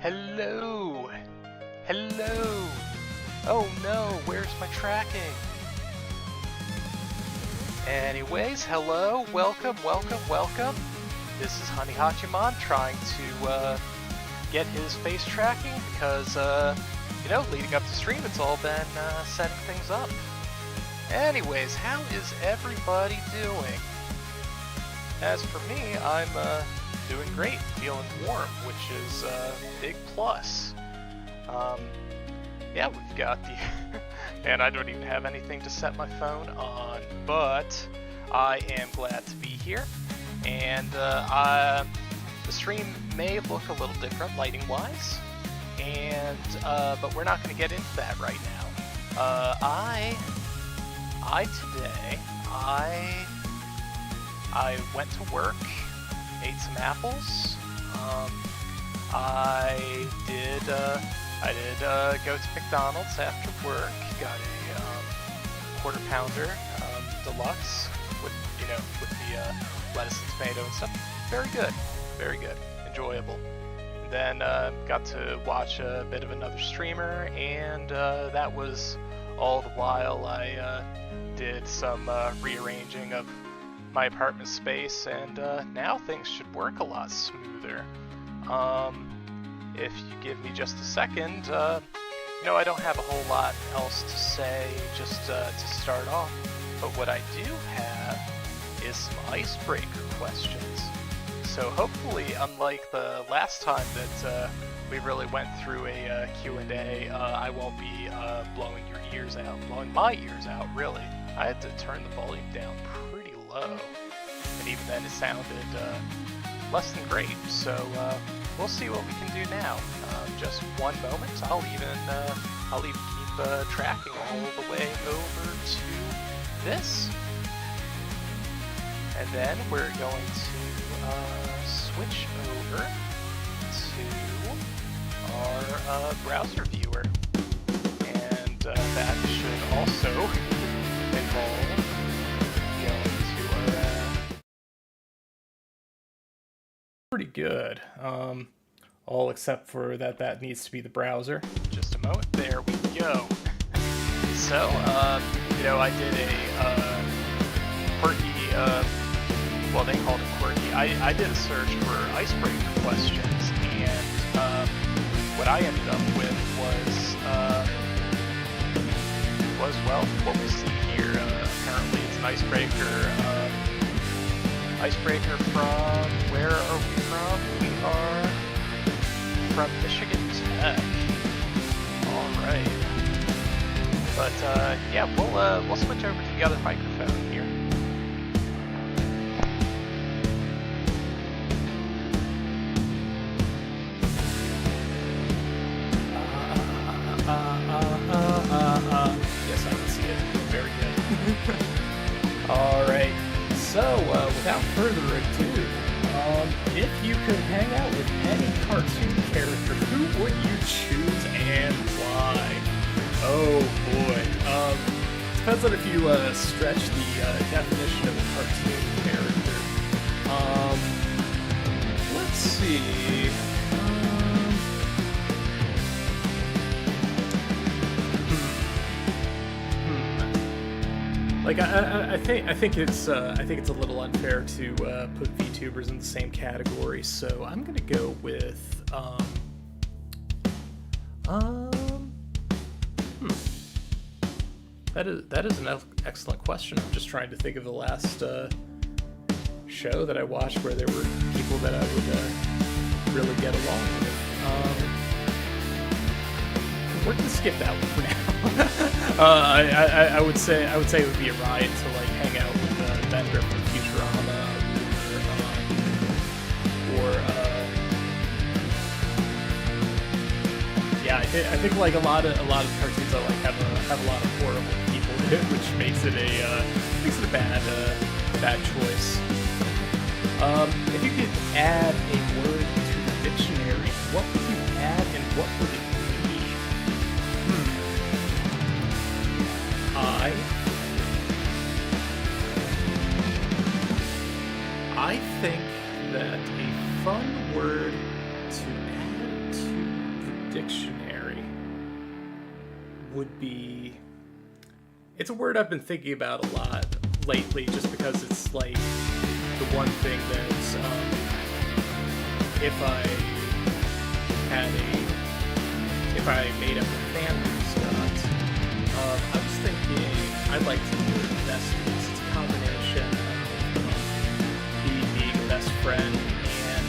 Hello! Hello! Oh no, where's my tracking? Anyways, hello, welcome. This is Honey Hachiman trying to get his face tracking because, leading up to stream, it's all been setting things up. Anyways, how is everybody doing? As for me, I'm doing great, feeling warm, which is a big plus. Yeah, we've got the... and I don't even have anything to set my phone on, but I am glad to be here. And the stream may look a little different lighting-wise, and but we're not going to get into that right now. I went to work, ate some apples. I did go to McDonald's after work. Got a quarter pounder deluxe with the lettuce and tomato and stuff. Very good, enjoyable. And then got to watch a bit of another streamer, and that was all the while I did some rearranging of my apartment space, and now things should work a lot smoother. If you give me just a second, I don't have a whole lot else to say just to start off, but what I do have is some icebreaker questions. So hopefully, unlike the last time that we really went through a Q&A, I won't be blowing my ears out, really. I had to turn the volume down pretty low, and even then it sounded less than great, so we'll see what we can do now. Just one moment, I'll even keep tracking all the way over to this, and then we're going to switch over to our browser viewer, and that should also involve going to our pretty good. All except for that needs to be the browser. Just a moment. There we go. So, I did a quirky, well, they called it quirky. I did a search for icebreaker questions, and what I ended up with was well, what we see here. Apparently it's an icebreaker from, where are we from? We are from Michigan Tech. Alright. But yeah, we'll switch over to the other microphone here. Yes, I can see it. Very good. Alright. So, without further ado, if you could hang out with any cartoon character, who would you choose and why? Oh boy. Depends on if you stretch the definition of a cartoon character. Let's see. Like I think it's a little unfair to put VTubers in the same category, so I'm gonna go with that is an excellent question. I'm just trying to think of the last show that I watched where there were people that I would really get along with. We're gonna skip that one for now. I would say it would be a riot to like hang out with Bender from Futurama, or yeah, I think like a lot of cartoons I like have a lot of horrible people in it, which makes it a bad choice. If you could add a word to the dictionary, what would you add and what would it be? I think that a fun word to add to dictionary would be... It's a word I've been thinking about a lot lately, just because it's like the one thing that's, if I made up a fan construct, I was thinking I'd like to do besties. It's a combination of being a best friend and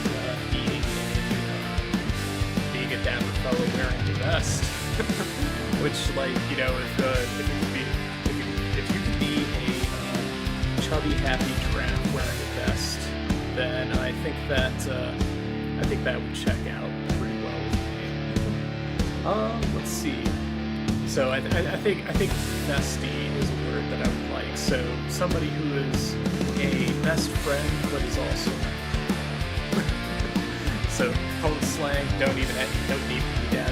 being a dapper fellow wearing the vest. Which, like, you know, if you could be a chubby, happy tramp wearing a vest, then I think that would check out pretty well with me. Let's see. So I think bestie is a word that I would like. So somebody who is a best friend but is also so code slang. Don't need to add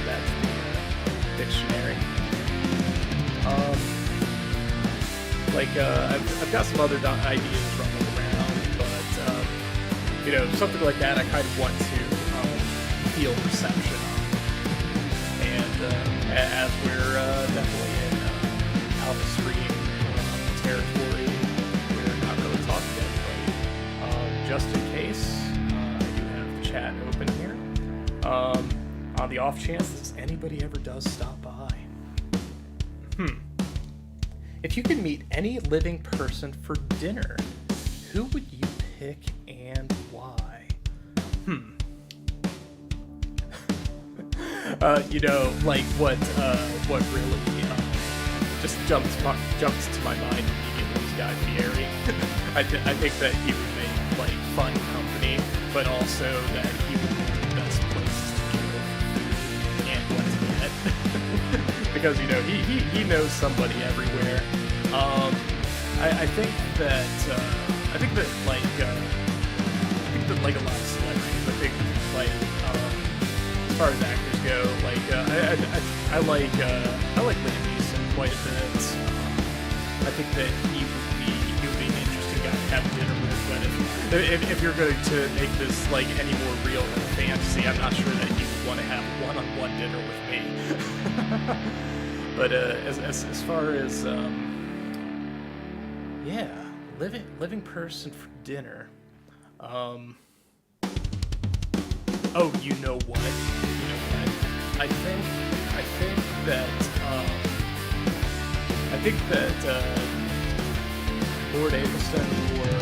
that to the dictionary. I've got some other ideas running around, but you know, something like that I kind of want to feel reception on. And as we're definitely in Alpha Stream territory, we're not really talking to anybody. Just in case, I do have the chat open here. On the off chance that anybody ever does stop by. If you could meet any living person for dinner, who would you pick and why? You know, like what really just jumps to my mind immediately is Guy Fieri. I think that he would make like fun company, but also that he would be the best places to go and what to get. Because, you know, he knows somebody everywhere. I think that like a lot of celebrities, I think like as far as actors go, like I like Liam Neeson quite a bit. I think that he would be an interesting guy to have dinner with. But if you're going to make this like any more real than a fantasy, I'm not sure that you would want to have one-on-one dinner with me. But as far as living person for dinner. Oh, you know what? I think that Lord Avison or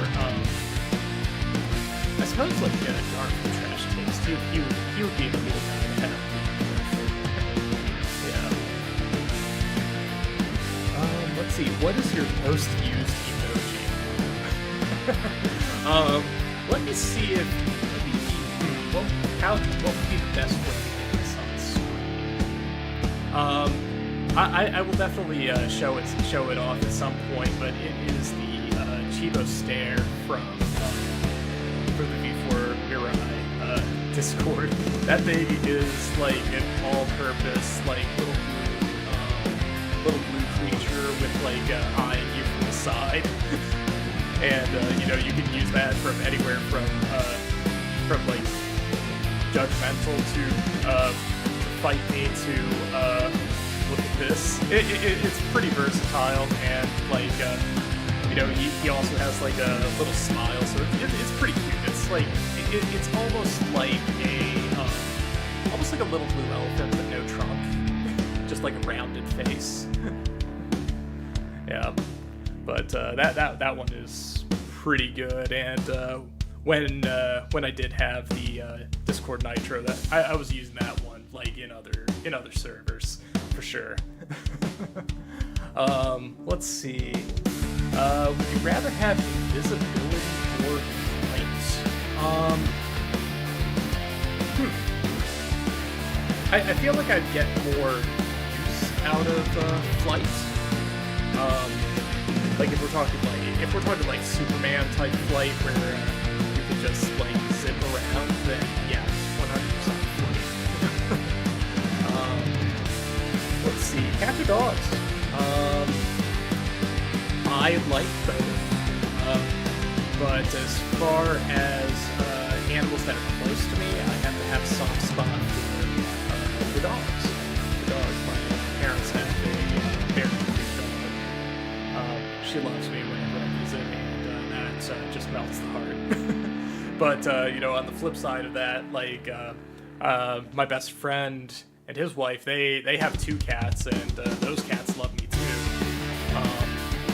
I suppose like Dark from Trash Taste. He would be a cool guy to have. Yeah. Let's see. What is your most used emoji? Let me see if what would be the best way to get this on screen. I will definitely show it off at some point, but it is the Chibo stare from the V4 Mirai Discord. That thing is like an all-purpose like little blue creature with like an eye at you from the side. And you know, you can use that from anywhere from like judgmental to fight me to look at this. It's pretty versatile, and like you know, he also has like a little smile, so it's pretty cute. It's like it's almost like a little blue elephant but no trunk, just like a rounded face. Yeah. But that one is pretty good, and when I did have the Discord Nitro, that I was using that one like in other servers for sure. Let's see. Would you rather have invisibility or flight? I feel like I'd get more use out of flight. Like if we're talking like Superman type flight where you could just like zip around, then yeah, 100% flight. Let's see, cats or dogs? I like both, but as far as animals that are close to me, I have to have a soft spot for dogs. My parents have a very cute dog. She loves me whenever I visit, and that just melts the heart. But on the flip side of that, like my best friend and his wife, they have 2 cats, and those cats love me too,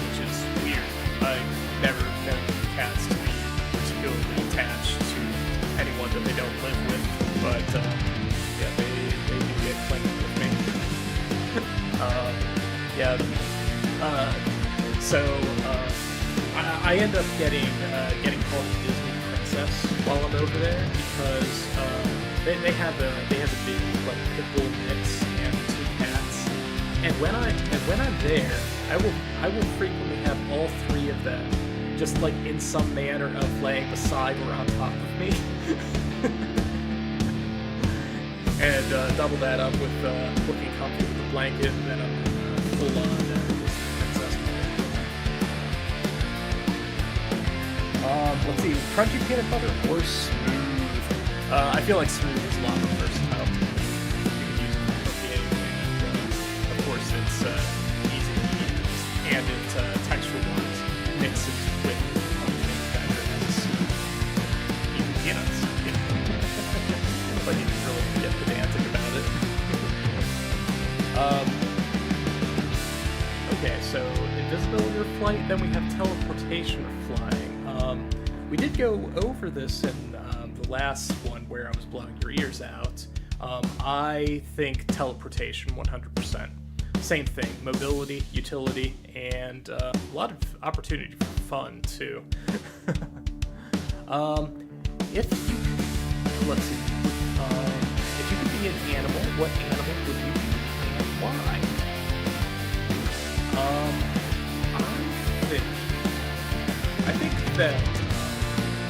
which is weird. I've never known cats to be particularly attached to anyone that they don't live with, but yeah, they do get clingy with me. I end up getting called a Disney princess while I'm over there because they have a big like pit bull mix and 2 cats, and when I'm there, I will frequently have all 3 of them just like in some manner of laying beside or on top of me. And double that up with looking comfy with a blanket, and then I'm full on princess mode. Let's see, crunchy peanut butter or smooth? I feel like smooth is a lot more versatile. You can use it for cooking, and of course it's easy to eat, and it texture-wise mixes with other things better as even peanuts. But you can really get pedantic about it. Okay, so invisibility or flight, then we have teleportation or flying. We did go over this in the last one where I was blowing your ears out. I think teleportation 100%. Same thing, mobility, utility, and a lot of opportunity for fun too. Let's see. If you could be an animal, what animal would you be and why?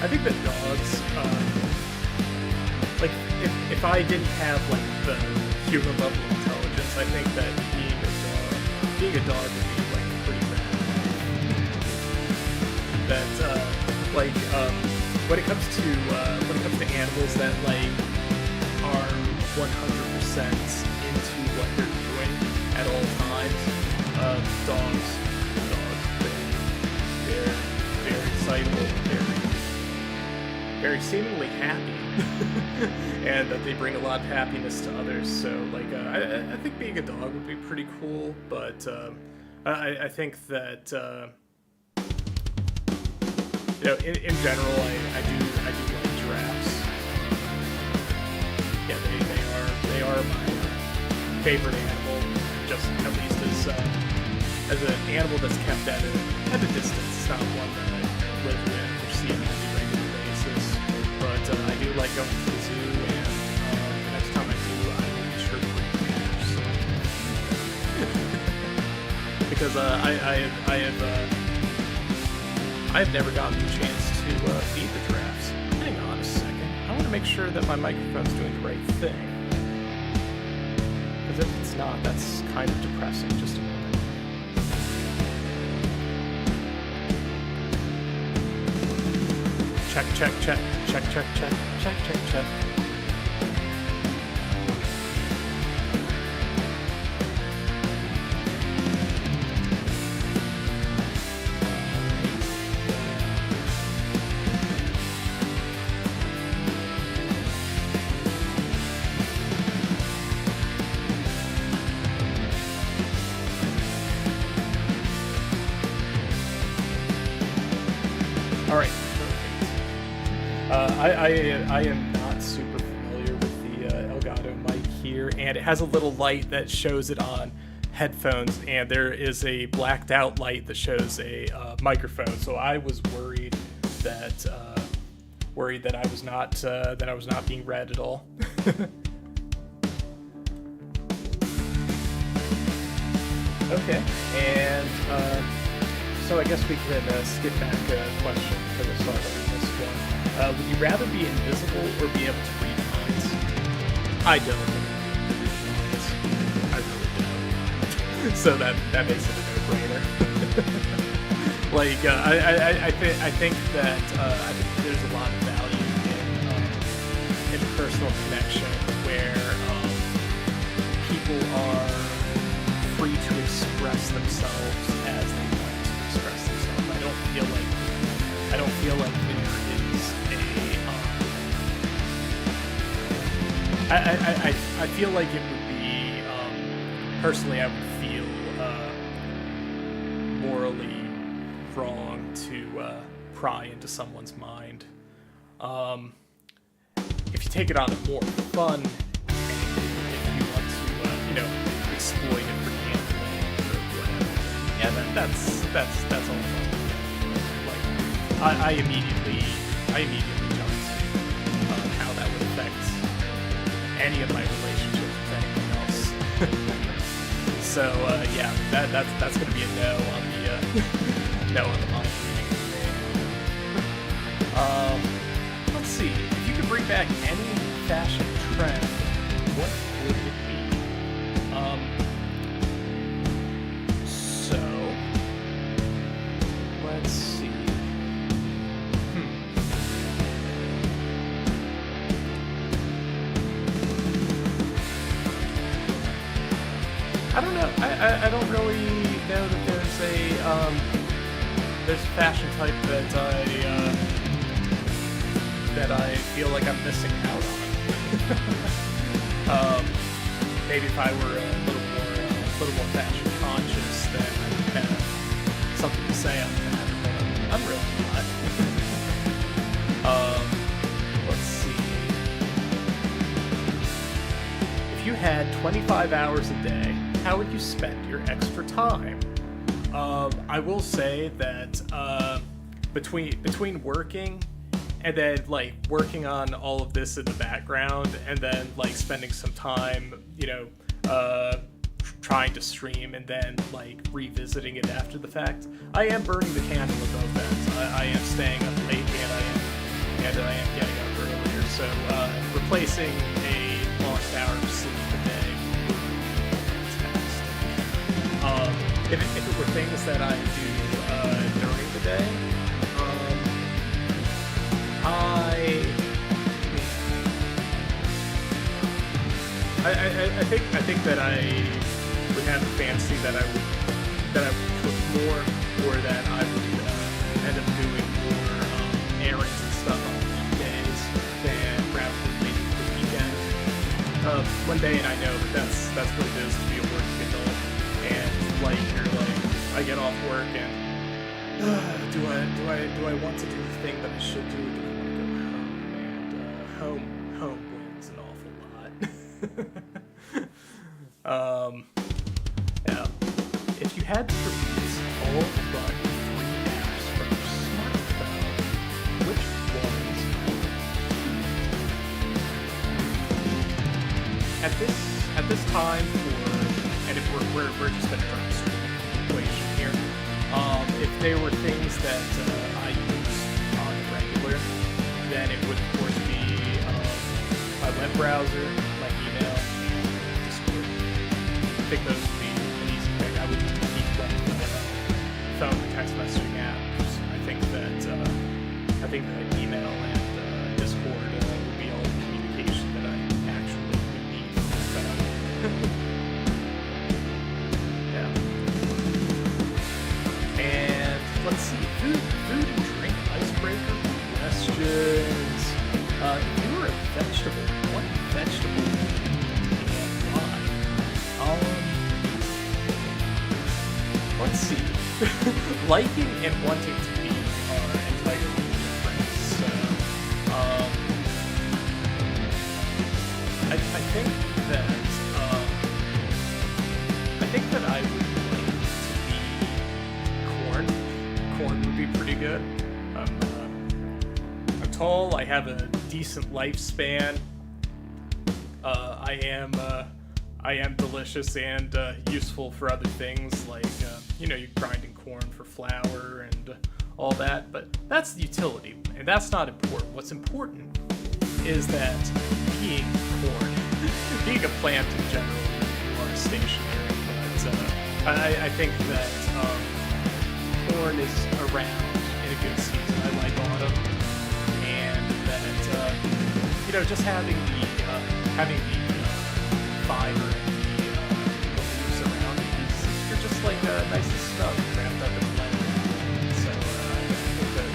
I think that dogs, like if I didn't have like the human level of intelligence, I think that being a dog would be like pretty bad. That when it comes to animals that like are 100% into what they're doing at all times, dogs, they're very excitable, very seemingly happy, and that they bring a lot of happiness to others. So, like, I think being a dog would be pretty cool, but I think that in general, I do like giraffes. Yeah, they are my favorite animal. Just at least as an animal that's kept at a distance. It's not one that I live with or see on a regular basis. But I do like going to the zoo, and the next time I do, I will be sure to bring pictures. Because I have never gotten the chance to feed the giraffes. Hang on a second. I want to make sure that my microphone's doing the right thing. Because if it's not, that's kind of depressing. Just a moment. Check. All right. I am not super familiar with the Elgato mic here, and it has a little light that shows it on headphones, and there is a blacked out light that shows a microphone. So I was worried that I was not being read at all. Okay, and so I guess we could skip back a question because I saw that in this one. Would you rather be invisible or be able to read minds? I don't read minds. I really don't. So that makes it a no-brainer. I think there's a lot of value in personal connection where people are free to express themselves as they want to express themselves. I don't feel like there is I feel like it would be personally I would feel morally wrong to pry into someone's mind. If you take it on a more fun, if you want to, exploit it for gambling or whatever, yeah, that's all fun. Like, I immediately jumped to how that would affect any of my relationships with anyone else. So yeah, that's gonna be a no on the no on the mind reading for me. Let's see. If you could bring back any fashion trend, what would it be? So let's see. I don't know. I don't really know that there's a fashion type that I feel like I'm missing out on. Maybe if I were a little more fashion conscious, then I would have something to say on that. But I'm really not. Let's see. If you had 25 hours a day, how would you spend your extra time? I will say that between working and then like working on all of this in the background and then like spending some time, trying to stream and then like revisiting it after the fact, I am burning the candle at both ends. I am staying up late and I am getting up earlier. So replacing a lost hour of sleep a day would be fantastic. If it were things that I do during the day, I think that I would have a fantasy that I would cook more, or that I would end up doing more errands and stuff on weekdays than rather than maybe the weekend. One day, and I know that's what it is to be a working adult, and like I get off work and do I want to do the thing that I should do, or do I want to go home? And home wins an awful lot. Yeah. If you had to release all but 3 apps from your smartphone, which ones? At this time, and if we're just gonna try to stream the equation here, if they were things that I use on the regular, then it would of course be my web browser, my email, Discord. I think those would be an easy pick. I would keep like phone and text messaging apps. I think that email and Discord would be all the communication that I actually would need from the phone. Yeah. And let's see, food and drink icebreaker questions. If you were a vegetable, what vegetable would you eat and why? Let's see. Liking and wanting to be are entirely different. So, I think that I would like to be corn. Corn would be pretty good. I'm tall. I have a decent lifespan. I am delicious and useful for other things, like you're grinding corn for flour and all that. But that's the utility, and that's not important. What's important is that being corn, being a plant in general, you are stationary. But I think that corn is around in a good season. I like autumn, and that just having the fiber and the nice and snug, wrapped up in a blanket. So I think that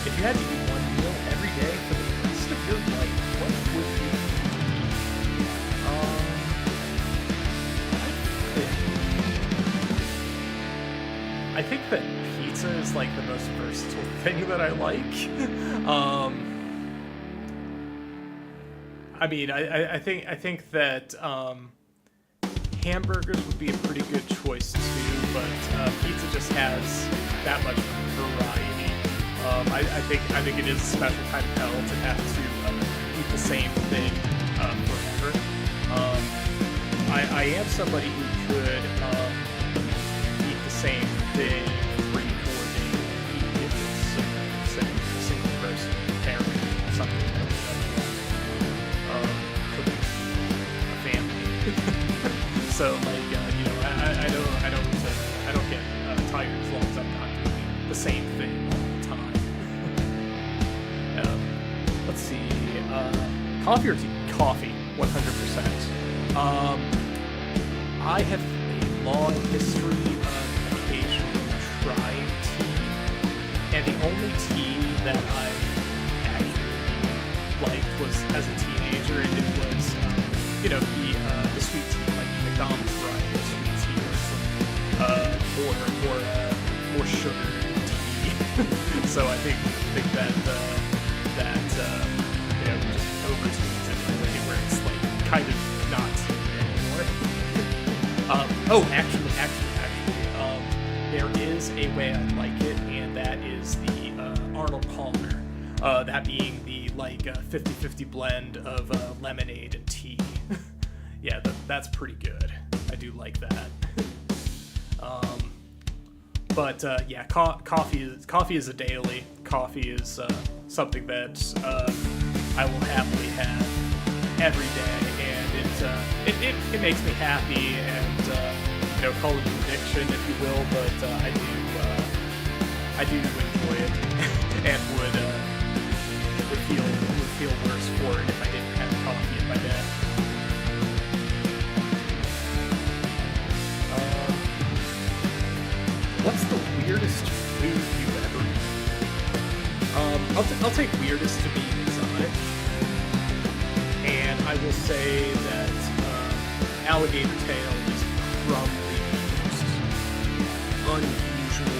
if you had to eat one meal every day for the rest of your life, what would you eat? I think that pizza is like the most versatile thing that I like. I mean, I think that hamburgers would be a pretty good choice too, but pizza just has that much variety. I think it is a special kind of hell to have to eat the same thing forever. I am somebody who could eat the same thing 3-4 days a week if it's say a single person parent or something that would cooking a family. So like I don't get tired as long as I'm not doing the same thing all the time. Let's see, coffee or tea? Coffee, 100%. I have a long history of occasionally trying tea, and the only tea that I actually liked was as a teenager, and it was, the sweet tea, like McDonald's variety of sweet tea, or more sugar tea. So I think that just over teas in a way where it's like kind of not tea anymore. Actually, there is a way I like it, and that is the Arnold Palmer. That being the 50-50 blend of lemonade and tea. Yeah, that's pretty good. I do like that. Coffee is a daily. Coffee is something that I will happily have every day, and it makes me happy, and call it an addiction if you will, but I do enjoy it, and would feel worse for it if I didn't have coffee in my bed. What's the weirdest food you've ever eaten? I'll take weirdest to be exotic, and I will say that alligator tail is probably the most unusual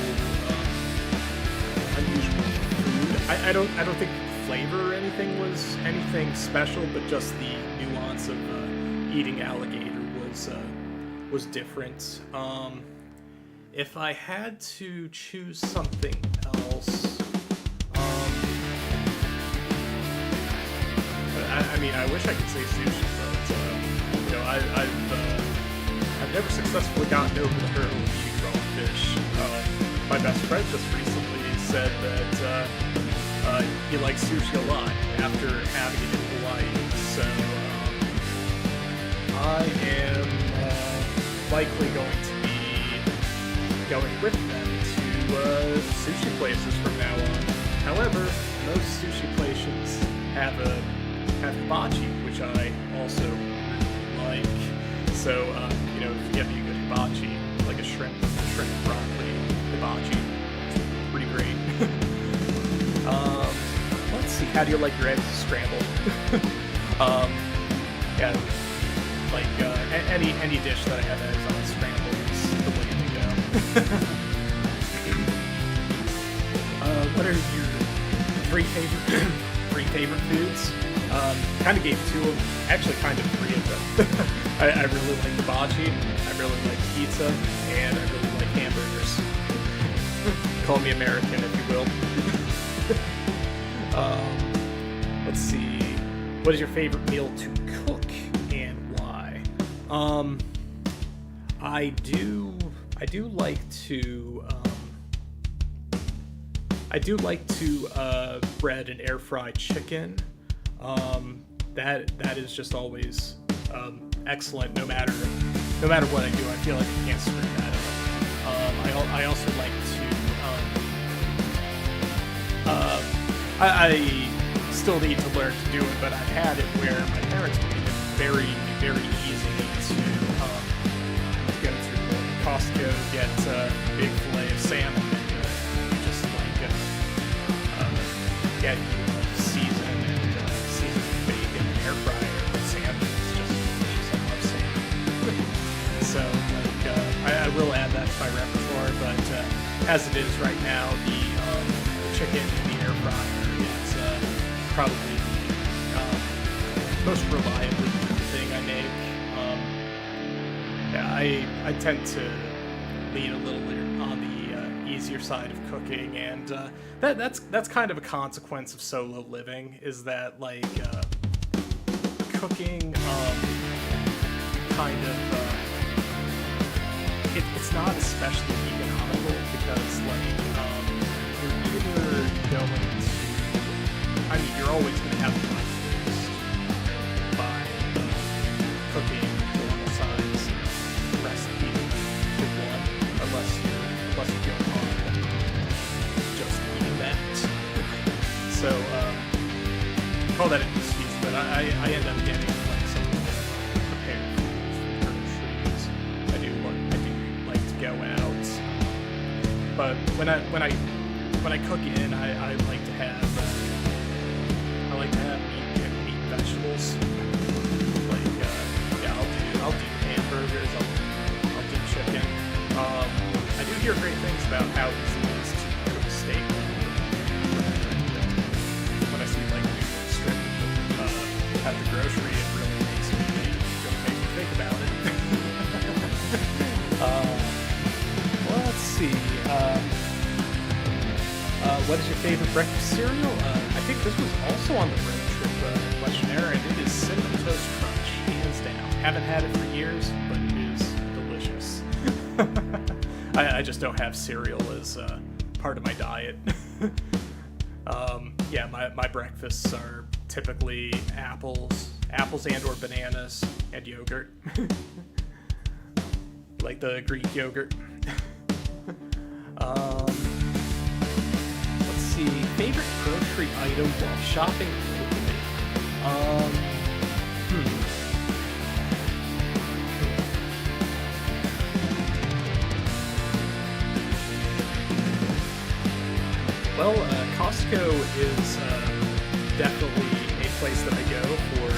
food. I don't think the flavor or anything was anything special, but just the nuance of eating alligator was different. If I had to choose something else, I wish I could say sushi, but I've never successfully gotten over the hurdle of eating raw fish. My best friend just recently said that he likes sushi a lot after having it in Hawaii. So I am likely going to be going with them to sushi places from now on. However, most sushi places have hibachi, which I also really like. So, if you get me a good hibachi, like a shrimp broccoli hibachi, it's pretty great. Let's see, how do you like your eggs scrambled? Any dish that I have eggs on scrambled is the way to go. What are your three favorite foods? Kind of gave two of them, actually kind of three of them. I really like hibachi, I really like pizza, and I really like hamburgers. Call me American if you will. Let's see, what is your favorite meal to cook and why? I do like to bread and air fry chicken. That is just always excellent. No matter what I do, I feel like I can't screw that up. I also like to still need to learn to do it, but I've had it where my parents made it very, very easy to go through Costco, get a big fillet of salmon, and just like get season bacon, air fryer, salmon. It's just delicious. I love salmon. So like I will add that to my repertoire, but as it is right now, the chicken in the air fryer is probably the most reliably good thing I make. I tend to lean a little on the easier side of cooking, and that's kind of a consequence of solo living. Is that like cooking kind of it's not especially economical because like you're either going to, I mean, you're always going to have to buy foods by cooking alongside recipe for one, unless you go on just eating that. So call that an excuse, but I end up getting like some prepared foods from groceries. I do like to go out, but when I cook in, I like to have meat and vegetables. Like I'll do hamburgers. I'll do chicken. I do hear great things about how easy it is to cook a steak. When I see like new strip at the grocery, it really makes me think about it. Let's see. What is your favorite breakfast cereal? I think this was also on the road trip questionnaire, and it is Cinnamon Toast Crunch, hands down. Haven't had it for years, but it is delicious. I just don't have cereal as part of my diet. Yeah, my breakfasts are typically apples and or bananas, and yogurt. Like the Greek yogurt. Let's see, favorite grocery item while shopping locally. Well, Costco is definitely a place that I go for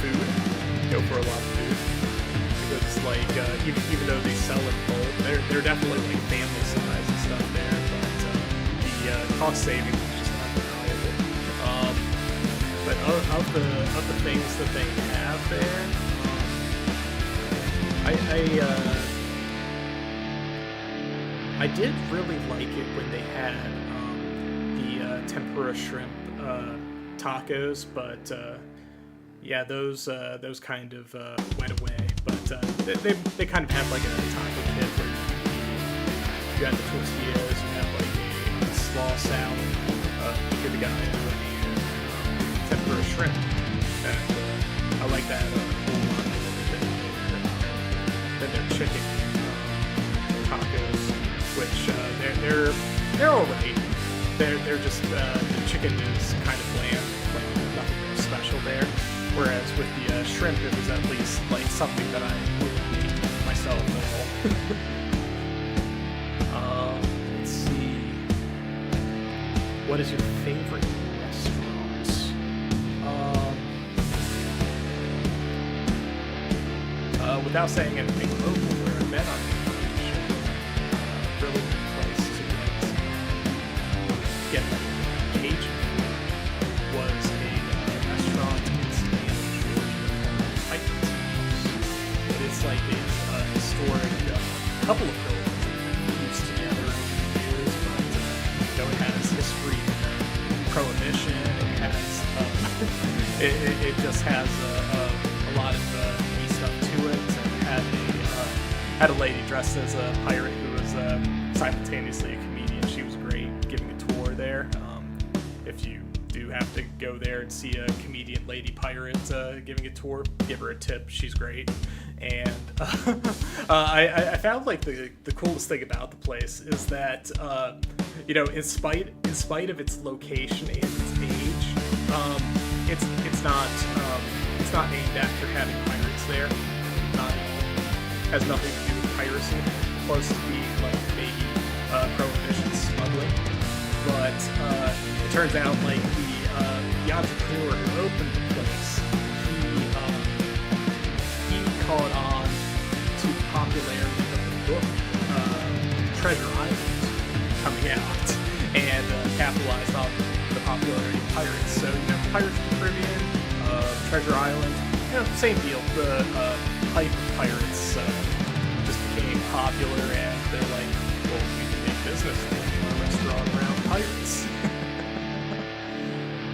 food. Go for a lot of food. Because like even though they sell in bulk, they're definitely like family size and stuff there, but the cost savings is just undeniable. But of the things that they have there, I did really like it when they had the tempura shrimp tacos, but yeah, those kind of went away. But they kind of have like a taco kit where you have the tortillas, you have like a slaw salad, you're the guy with the tempura shrimp, and I like that a whole lot more than their chicken tacos, which they're alright. They're just the chicken is kind of bland, like nothing real special there. Whereas with the shrimp, it was at least like something that I would make myself at all. Let's see. What is your favorite restaurant? Without saying anything local, where I've been on vacation, really good place to get like Cajun food was a restaurant in Savannah, Georgia called Titans House. But it's like a historic couple of buildings that have fused together over the years, but it has history in Prohibition. It has it just has a lot of neat stuff to it. And had a lady dressed as a pirate who was simultaneously a comedian. She was great giving a tour there. If you do have to go there and see a comedian lady pirate giving a tour, give her a tip. She's great. And I found like the coolest thing about the place is that you know, in spite of its location and its age, it's not named after having pirates there. Not at all. Has nothing to do with piracy. Supposed to be like maybe prohibition smuggling, but it turns out like the entrepreneur who opened the place, he caught on to the popularity of the book Treasure Island coming out and capitalized on the popularity of pirates. So, you know, Pirates of the Caribbean, Treasure Island, you know, same deal. The hype of pirates just became popular, and they're like, well, we can make business in a restaurant around pirates.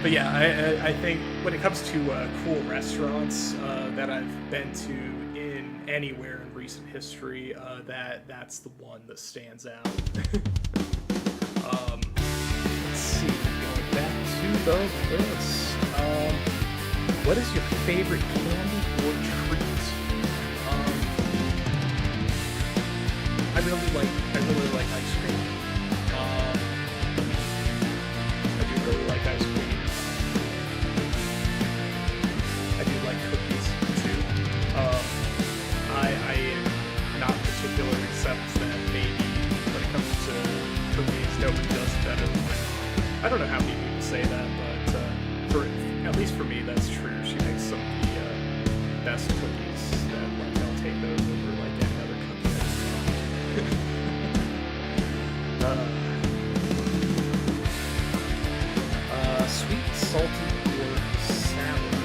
But yeah, I think when it comes to cool restaurants that I've been to in anywhere in recent history, that's the one that stands out. Let's see, going back to the list. What is your favorite candy or treat? I really like ice cream. I do really like ice cream. I do like cookies too. I am not particular, except that maybe when it comes to cookies, nobody does it better than my mom. I don't know how many people say that, but at least for me, that's true. She makes some of the best cookies that like I'll take those over like any other cookie. Sweet, salty, or sour?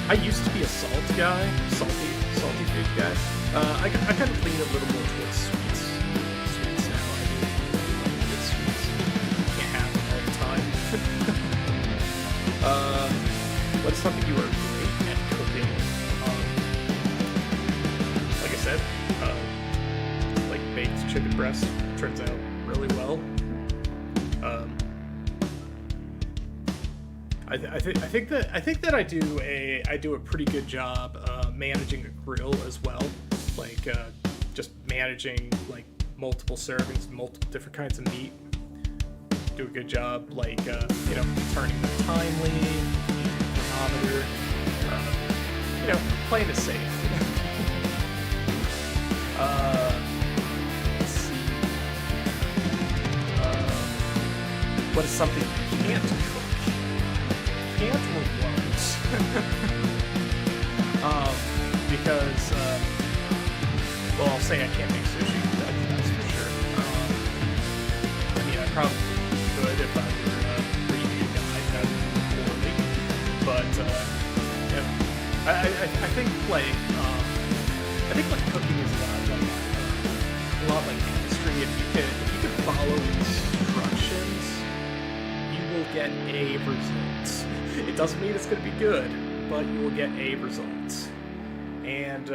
I used to be a salty food guy. I kind of lean a little more towards sweets now. I really like good sweets. Can't have them all the time. What is something you are great at cooking? Like I said, like baked chicken breast turns out really well. I think that I do a pretty good job managing a grill as well, like just managing like multiple servings, multiple different kinds of meat. Do a good job, like you know, turning them timely, using the thermometer, you know, playing it safe. Let's see. What is something you can't cook? Can't or won't? Because, well, I'll say I can't make sushi, that's for sure. I mean, I probably could if I were a pretty new guy, that would be poorly. But, you know, I think cooking is a lot like chemistry. If you can follow instructions, you will get a result. It doesn't mean it's going to be good, but you will get a result. And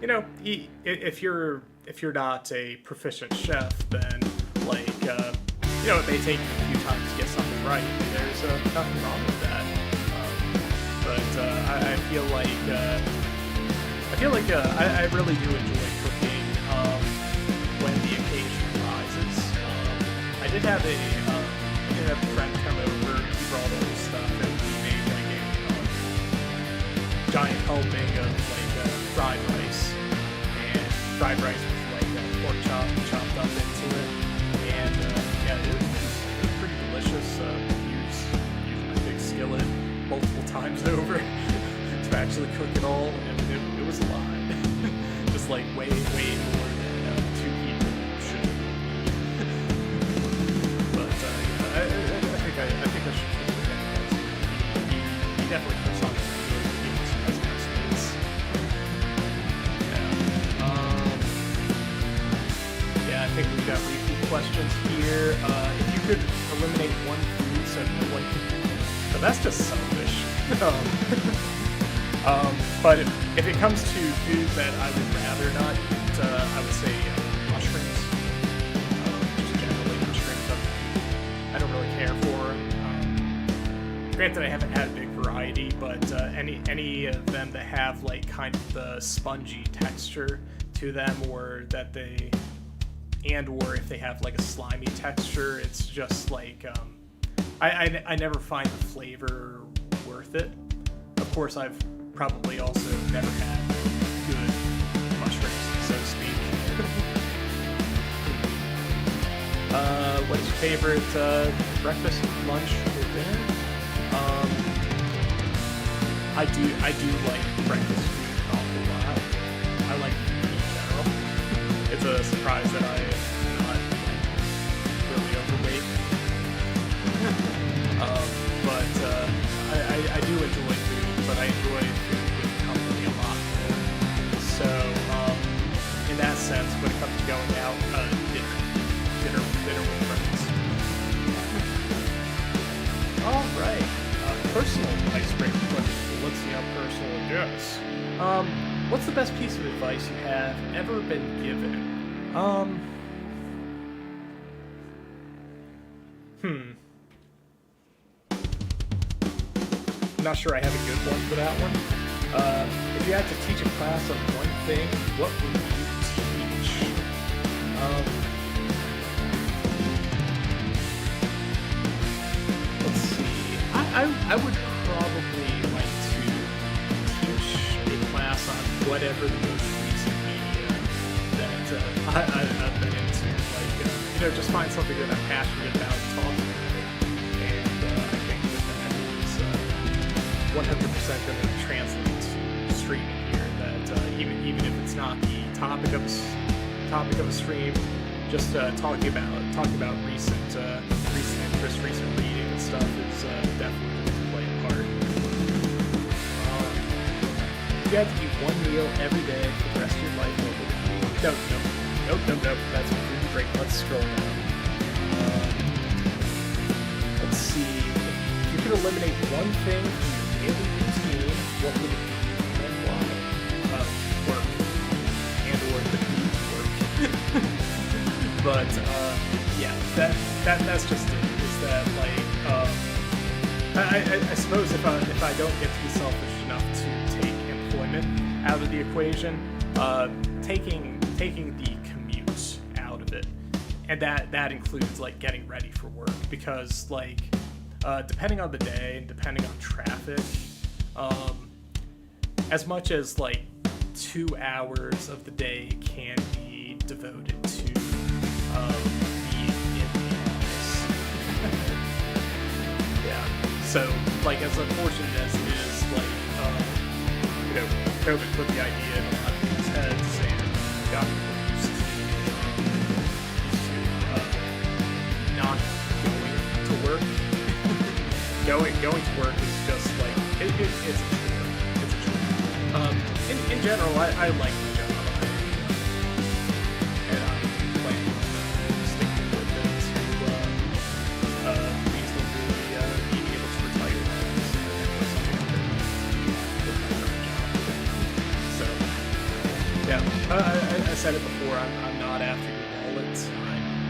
you know, if you're not a proficient chef, then like you know, it may take you a few times to get something right. There's nothing wrong with that. But I feel like I really do enjoy cooking when the occasion arises. I did have a friend come over. He brought all this stuff, and we made like a giant helping of like fried rice, and fried rice with like pork chopped up into it, and yeah, it was pretty delicious. Used my big skillet multiple times over to actually cook it all, and it was a lot. Just like way more than two people should. But yeah, I think I should keep it that. He definitely puts on some space. Yeah, I think we've got repeat questions here. If you could eliminate one food so no one could, but that's just selfish. But if it comes to food that I would rather not eat, I would say mushrooms. Just generally mushrooms. I don't really care for them. Granted, I haven't had a big variety, but but any of them that have like kind of the spongy texture to them, or that they, and or if they have like a slimy texture, it's just like I never find the flavor worth it. Of course, I've probably also never had good mushrooms, so to speak. What's your favorite breakfast, lunch, or dinner? I do like breakfast food an awful lot. I like food in general. It's a surprise that I am not really overweight. But I do enjoy food, but I enjoy food with company a lot more. So in that sense, when it comes to going out, dinner with friends. All right, personal icebreaker question. Let's see how personal it gets. What's the best piece of advice you have ever been given? I'm not sure I have a good one for that one. If you had to teach a class on one thing, what would you teach? Let's see. I would probably like to teach a class on whatever the most recent media that I've been into. Like, just find something that I'm passionate about and talk about it. And I think that is 100% going to translate to streaming here. That even if it's not the topic of a stream, just talking about recent interest, recent reading and stuff is definitely going to play a part. If you had to eat one meal every day for the rest of your life, what would it be? Nope. That's really great. Let's scroll down. Let's see. If you could eliminate one thing from your daily routine, what would it be and why? Work. And or the work. But yeah, that's just it. Is that like I suppose if I don't get to be selfish enough to take employment out of the equation, taking the commute out of it, and that includes like getting ready for work, because like depending on the day and depending on traffic, as much as like 2 hours of the day can be devoted to being in the office. Yeah. So like as unfortunate as it is, like COVID put the idea in a lot of people's heads and got people used to not going to work. Going to work is just like it's a chore. It's a chore. In general, I like the job, and I plan on sticking with it to reasonably being able to retire that or something like that with my current job. So yeah, I said it before. I'm not after your wallet.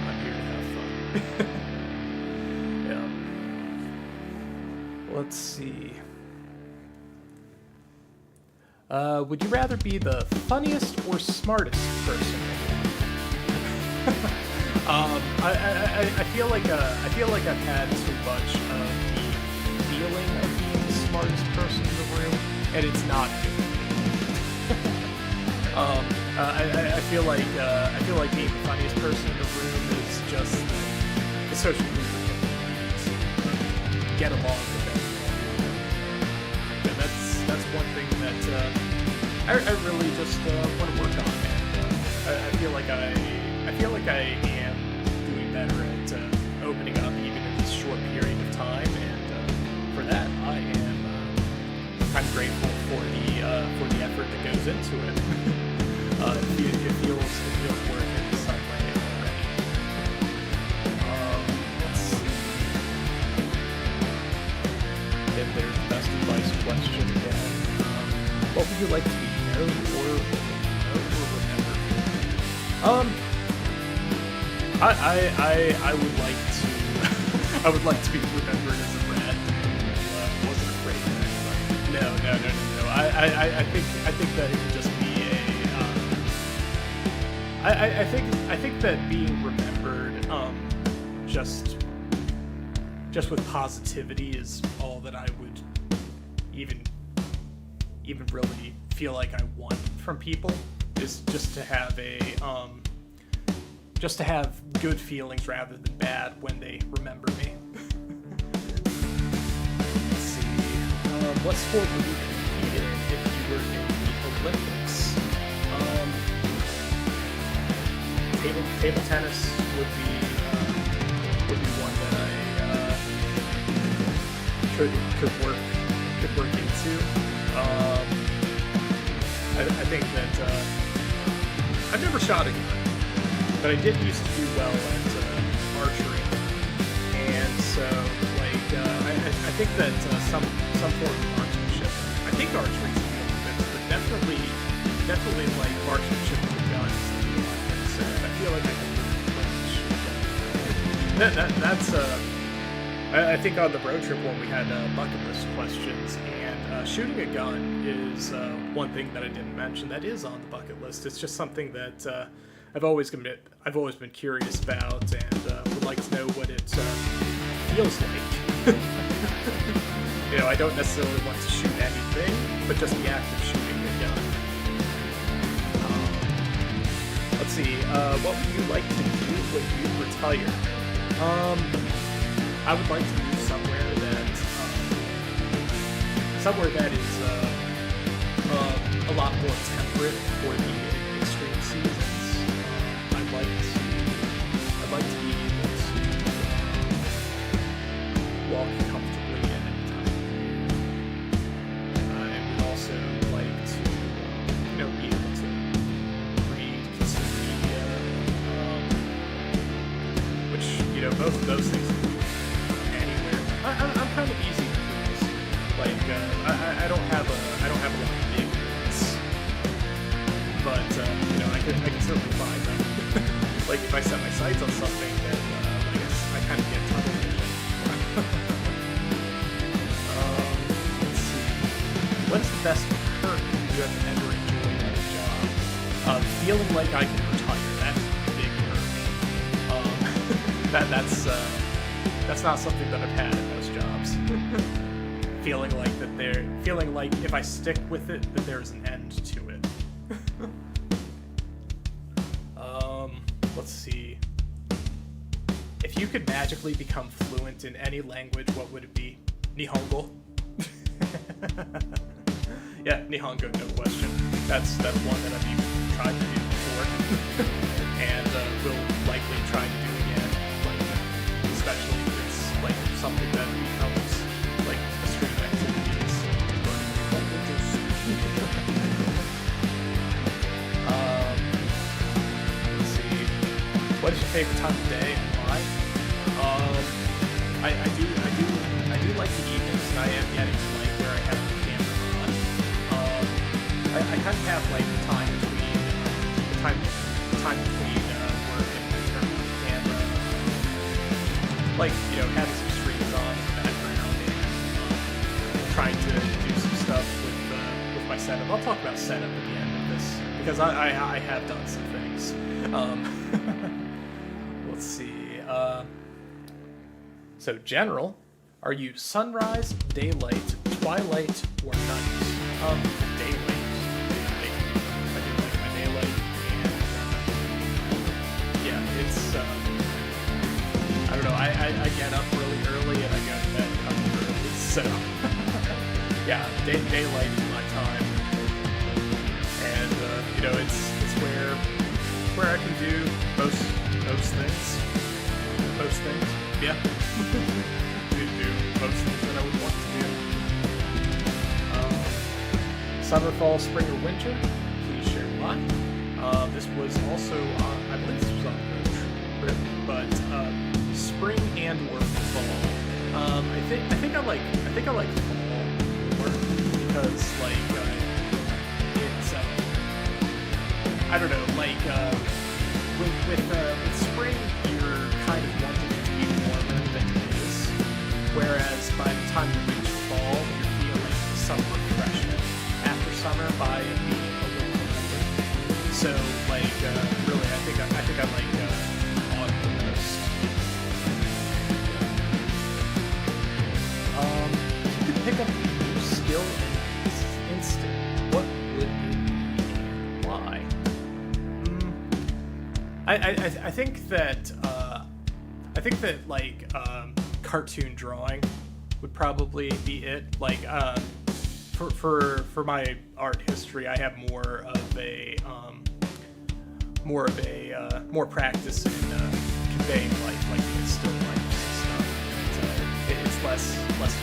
I'm here to have fun. Yeah. Let's see. Would you rather be the funniest or smartest person? I feel like I've had too much of the feeling of being the smartest person in the room, and it's not good. I feel like being the funniest person in the room is just the social lubricant to get along with everyone. And that's one thing that I really just want to work on, and I feel like I am doing better at opening up even in this short period of time, and for that I'm grateful for the effort that goes into it. It feels worth it inside my head already. Let's see. If there's the best advice question again. What would you like to be known or remembered? I would like to I would like to be remembered as a rat who wasn't afraid of anybody, who No. I think that it would just be I think that being remembered, just with positivity is all that I would even really feel like I want from people, is just to have good feelings rather than bad when they remember me. Let's see. What sport would you compete in if you were in the Olympics? Table tennis would be one that I could work into. I think that I've never shot a gun, but I did used to do well at archery, and so I think that some form of marksmanship. I think archery is the Olympics, but definitely like marksmanship with guns. So I feel like I can learn to shoot. That's I think on the road trip when we had bucket list questions, and shooting a gun is one thing that I didn't mention that is on the bucket list. It's just something that I've always been curious about, and would like to know what it feels like. I don't necessarily want to shoot anything, but just the act of shooting a gun. Let's see. What would you like to do when you retire? I would like to move somewhere that is a lot more temperate for the extreme seasons. I'd like to be able to walk comfortably at any time. I would also like to, be able to read, consume media, which both of those things. I'm kind of easy to please. I don't have a lot of big ones, but I can certainly find them. If I set my sights on something, then I guess I kind of get tunnel vision. Let's see. What's the best perk you have ever enjoyed at a job? Feeling like I can retire. That's a big perk. That's not something that I've had in most jobs. feeling like if I stick with it, that there's an end to it. Let's see. If you could magically become fluent in any language, what would it be? Nihongo. Yeah, Nihongo, no question. That's one that I've even tried to do before, and will likely try to do again. Especially if it's something that becomes a stream of activities. Let's see. What is your favorite time of day and why? I do like the evenings, and I am getting to where I have the camera on. I kind of have time between work and turning on the camera. Having some streams on in the background, and trying to do some stuff with my setup. I'll talk about setup at the end of this, because I have done some things. Let's see. So general, are you sunrise, daylight, twilight, or night? Daylight. I do like my daylight, and yeah, it's I don't know. I get up really early and I go to bed kind of early, so yeah, daylight is my time, and it's where I can do most things. Most things, yeah. do most things that I would want to do. Summer, fall, spring, or winter? Please share why. This was also I believe this was on the trip, but spring and or fall. I think I like fall more, because it's I don't know, with spring you're kind of wanting it to be warmer than it is, whereas by the time you reach fall you're feeling some by it being a little remembered. So like really, I think I like autumn the most. If you could pick up a new skill in this instant, what would it be and why? I think that like cartoon drawing would probably be it. Like for my art history, I have more practice in conveying like the still lifes and stuff. It's less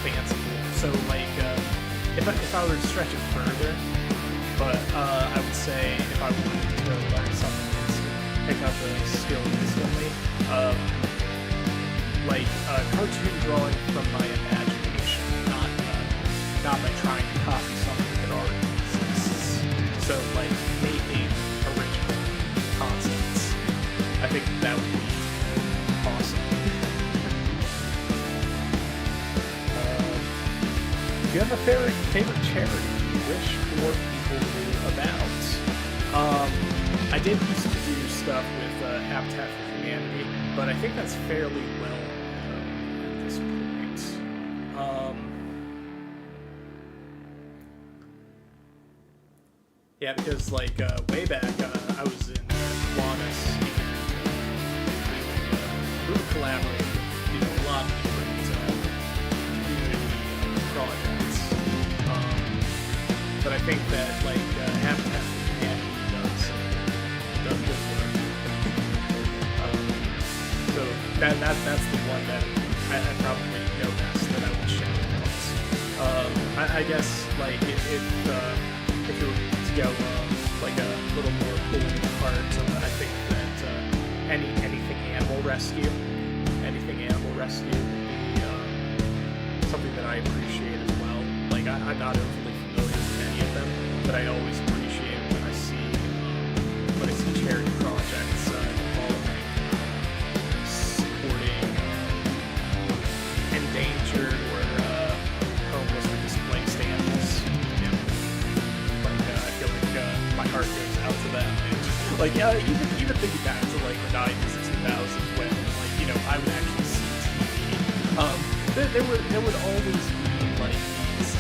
fanciful. So like if I were to stretch it further, but I would say if I wanted to learn something instant, pick up a skill instantly, like cartoon drawing from my imagination, not by trying to copy something that already exists. So like making original concepts. I think that would be awesome. Do you have a favorite charity you wish more people knew about? I did used to do stuff with Habitat for Humanity, but I think that's fairly well known at this point. Yeah, because like way back, I was in Kiwanis, we were collaborating with a lot of different community projects. But I think that like Habitat for Humanity does good work. So that's the one that I probably know best that I would shout out. I guess like if you were to go like a little more pulling apart, I think that anything animal rescue would be something that I appreciate as well. Like I'm not overly familiar with any of them, but I always appreciate it when I see charity projects involving supporting endangered or homeless or displaced animals. Yeah. Like I feel like my heart goes out to them. And, like yeah, even thinking back to like the 90s and 2000s when like I would actually see TV. There would always be like these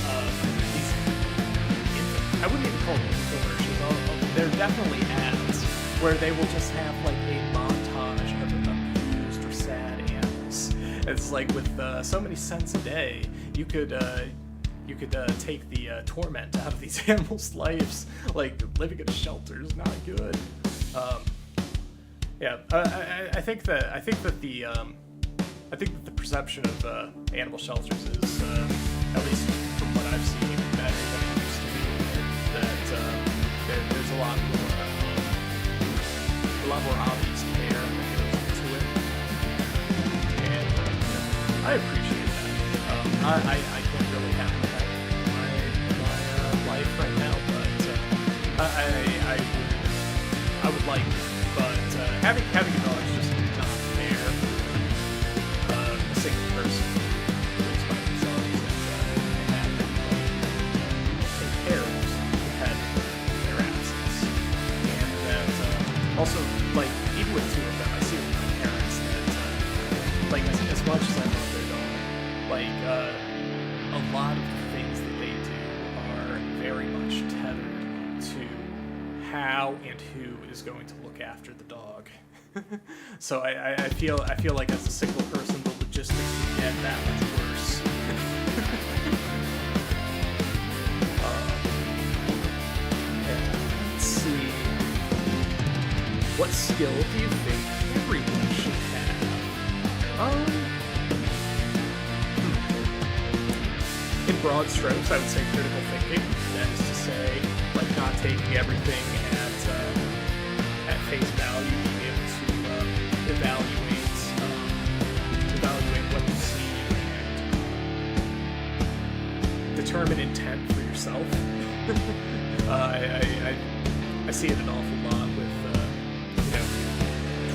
I wouldn't even call them infomercials. They're definitely ads where they will just have like a montage of abused or sad animals. It's like with so many cents a day, you could take the torment out of these animals' lives. Like living in a shelter is not good. Yeah, I think that the perception of animal shelters is, at least from what I've seen, better than it used to be. That there's a lot more obvious care that goes into it, and I appreciate that. I can't really have that in my life right now, but I would like it. But having a dog is just not fair. A single person lives by themselves and have to take care of their absence. And that also, like, even with two of them, I see with my parents that, like, as much as I love their dog, like, a lot of the things that they do are very much tethered to how and who is going to look after the dog. So I feel like as a single person, the logistics would get that much worse. Let's see. What skill do you think everyone should have? In broad strokes, I would say critical thinking. That is to say, like not taking everything at face value, being able to evaluate what you see and determine intent for yourself. I see it an awful lot with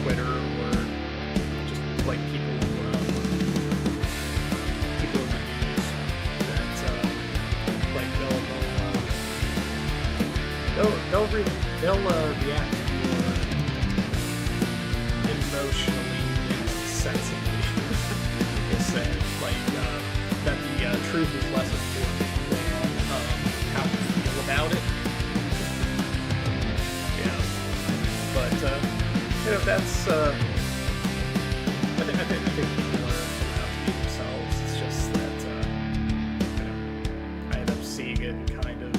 Twitter or just like people in the news that like they'll they'll react more emotionally and sensibly. We'll say that the truth is less important than how we feel about it. Yeah, but that's I think people are allowed to be themselves. It's just that I end up seeing it and kind of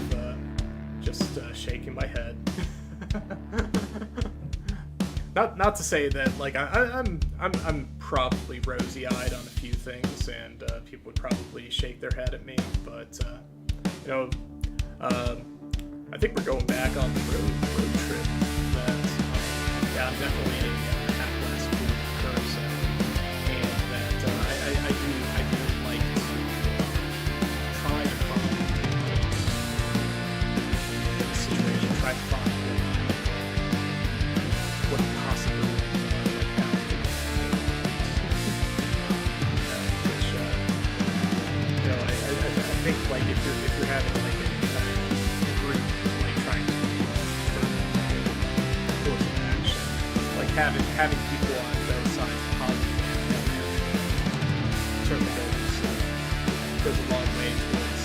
just shaking my head. Not to say that I'm probably rosy-eyed on a few things, and people would probably shake their head at me, but I think we're going back on the road trip. That I'm definitely a half-glass food person, and that I do like to try to find a situation, try to find what possibility out which I think if you're having any kind of group trying to course of action, having people on both sides positive and negative certainly goes a long way towards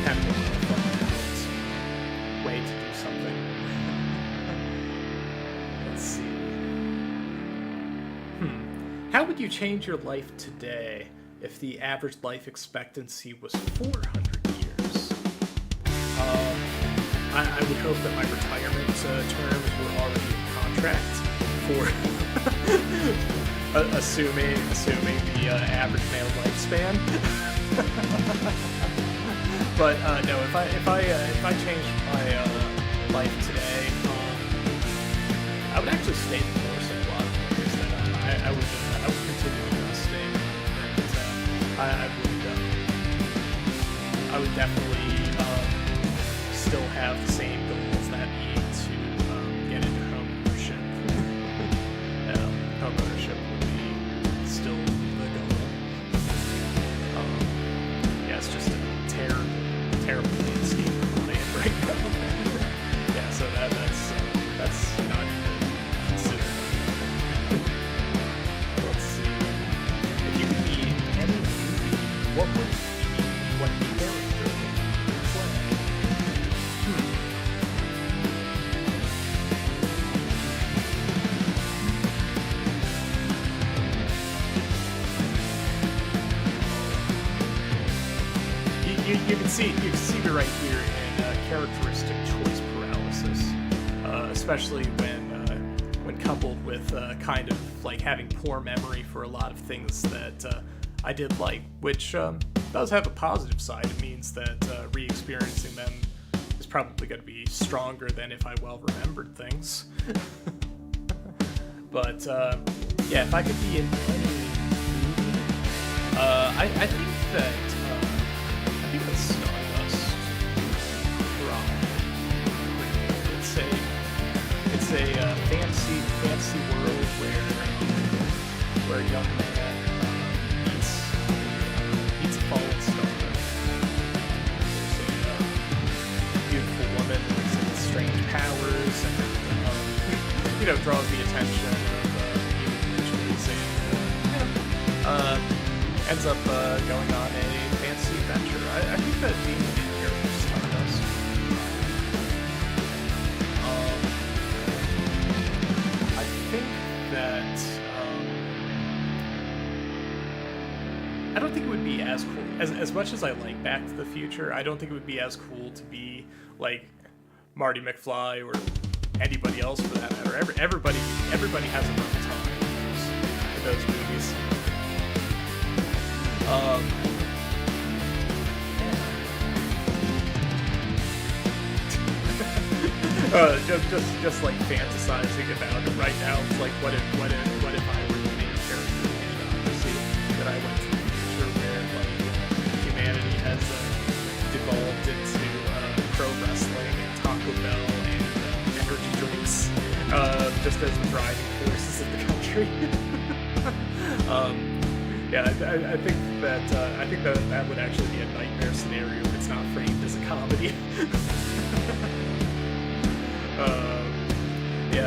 having a more fun way to do something. Let's see. How would you change your life today if the average life expectancy was 400 years? I would hope that my retirement terms were already in contract for assuming the average male lifespan. But no, if I changed my life today, I would actually stay the course in a lot of ways. That I would continue investing, and I would definitely still have the same goals that need to get into home ownership. Home ownership would be still the goal. Yeah, it's just a terrible landscape we're in right now. Yeah, so that's not even considered. Let's see. If you could be in any movie, what would you be? What character would you play? You can see me right here in characteristic choice paralysis, especially when coupled with kind of having poor memory for a lot of things that I did like, which does have a positive side. It means that re-experiencing them is probably going to be stronger than if I well remembered things. But yeah, if I could be in any movie, I think that. I think that's Stardust. It's a fantasy world where a young man meets a fallen star. There's a beautiful woman with some strange powers, and draws the attention of individuals, and ends up going on a fantasy adventure. I think that being the main character is Stardust. I think that I don't think it would be as cool as much as I like Back to the Future. I don't think it would be as cool to be like Marty McFly or anybody else for that matter. Everybody has a rough time in those movies. Just like fantasizing about it right now. It's like, what if I were the main character in Democracy? That I went to a future where humanity has devolved into pro wrestling and Taco Bell and energy drinks, just as the driving forces of the country. Yeah, I think that would actually be a nightmare scenario if it's not framed as a comedy. Yeah. I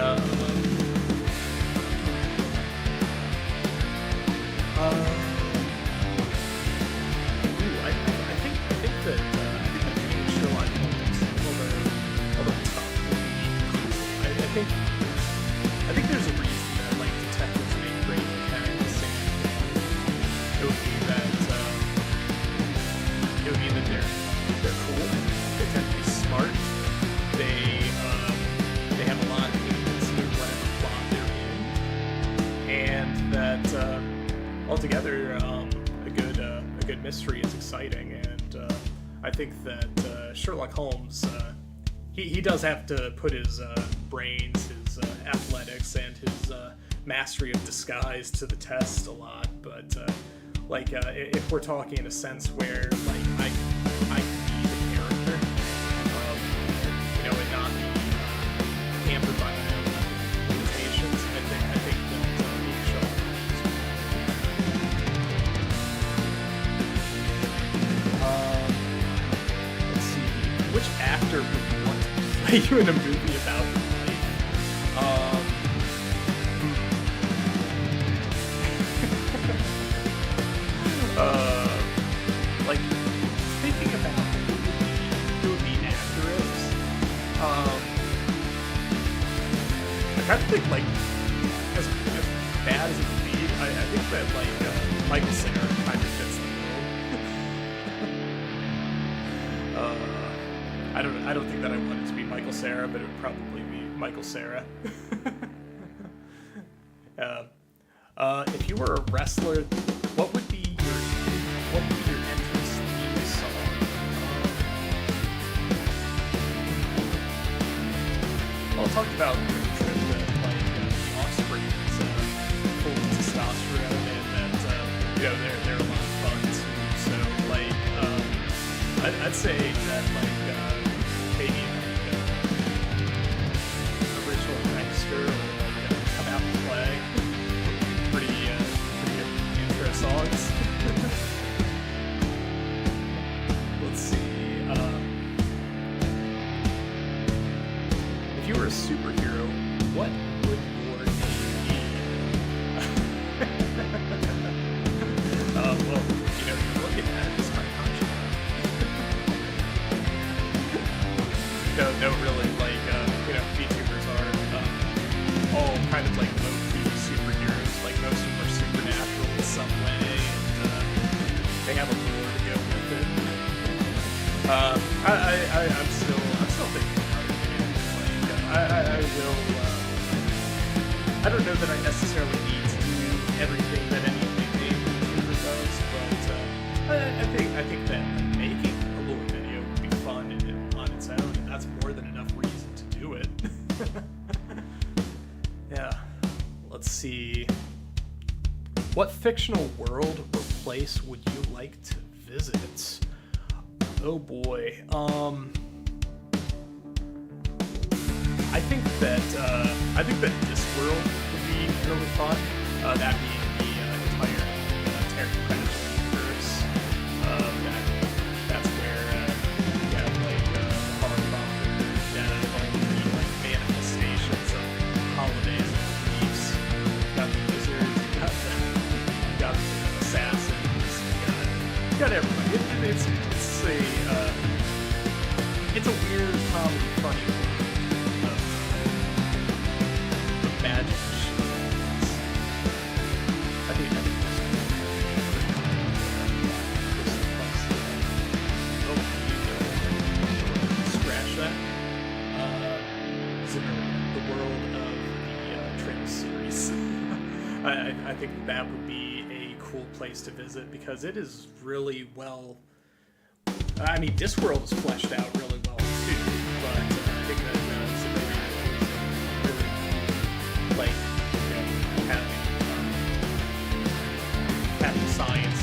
think being Sherlock Holmes, although it's tough, I think there's a reason that like detectives make great mechanics, and it would be that they're cool, they tend to be smart, they have a lot of agency in whatever plot they're in, and that altogether a good mystery is exciting, and I think that Sherlock Holmes he does have to put his brains, his athletics, and his mastery of disguise to the test a lot. But if we're talking in a sense where like I can be the character, and not be hampered by my own limitations, I think that being Sherlock Holmes. Let's see, which actor would you want to play you in a movie about your life? Like thinking about who would be accurate. I kind of think like as bad as it would be, I think that like Michael Cera kind of fits the role. I don't think that I wanted to be Michael Cera, but it would probably be Michael Cera. If you were a wrestler, what would be your entrance theme song? Well, I'll talk about the trip that like the offspring is full of testosterone, and that they're a lot of fun too. So like I'd say that like maybe like original Dexter, or like Come Out and Play. Pretty good intro songs. Let's see. If you were a superhero, what would your name be? Well, you're looking at it, it's my contract. No, really, like, VTubers are all kind of like low-key superheroes. Like, most of them are supernatural in some way, and they have a lore to go with it. I'm still thinking about it, man. Like, I will. I don't know that I necessarily need to do everything that any named YouTuber does, but I think that making a lore video would be fun on its own, and that's more than enough reason to do it. Yeah. Let's see. What fictional world or place would you like to visit? Oh boy. I think that Discworld would be really fun. That being the entire Terry Pratchett universe. That's where you have like the Horrormonger, all the like manifestations of holidays and beliefs. You got the wizards, you got the assassins, you got everybody. It's a weird comedy, funny world of magic shenanigans. I think this scratch that. The world of the Trail series. I think that would be a cool place to visit because it is really well. I mean, Discworld is fleshed out really well too, but I think that Siberia is really like having science,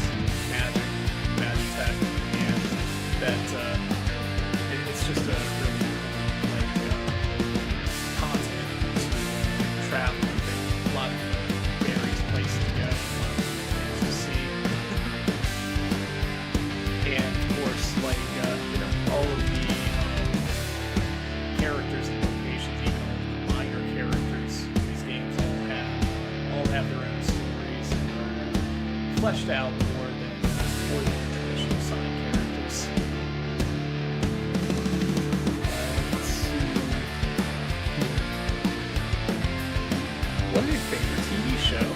magic tech, and that it's just a really like continent to travel. A lot of various places to go, a lot of things to see. And of course, like all of the fleshed out more than traditional side characters. Let's see. What is your favorite TV show?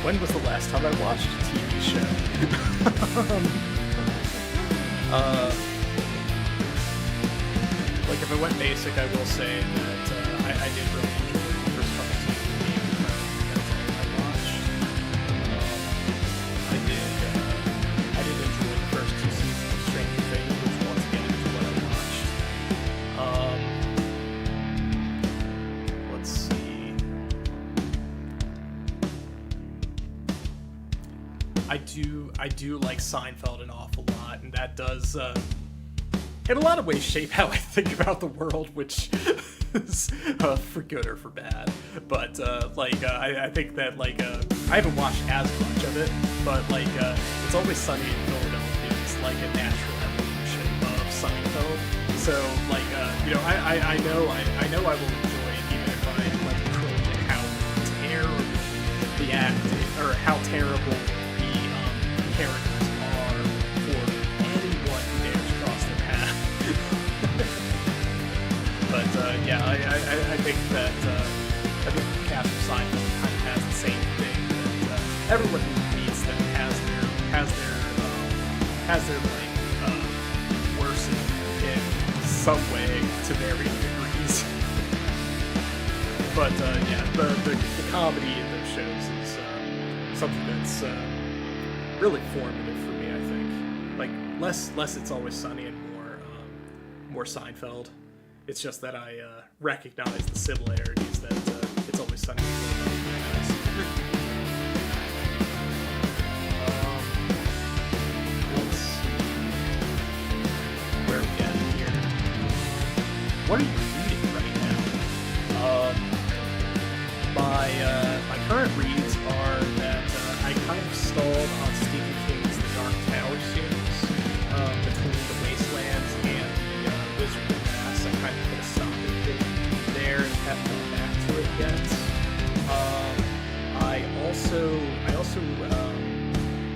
When was the last time I watched a TV show? Like if I went basic, I will say that I did really enjoy the first couple seasons of Game of Thrones. That's all I watched. I did enjoy the first 2 seasons of Stranger Things, which once again is what I watched. Let's see. I do like Seinfeld an awful lot, and that does in a lot of ways shape how I think about the world, which is for good or for bad. But I think that I haven't watched as much of it, but It's Always Sunny in Philadelphia is like a natural evolution of Seinfeld. So I know I will enjoy it even if I cringe at how terrible the acting or how terrible the characters are for anyone who dares cross their path. But I think that the cast of Seinfeld kind of has the same thing that everyone who reads them has their worsened in some way to varying degrees. But the comedy in those shows is something that's really formative for me. I think less It's Always Sunny and more Seinfeld. It's just that I recognize the similarities that It's Always Sunny in Philadelphia has. Let's see. Where are we at here? What are you reading right now? My current reads are that I kind of stalled on Stephen King's The Dark Tower series between The Wastelands and the Wizard of Glass. I kind of put a stopping date there and haven't gone back to it yet. I also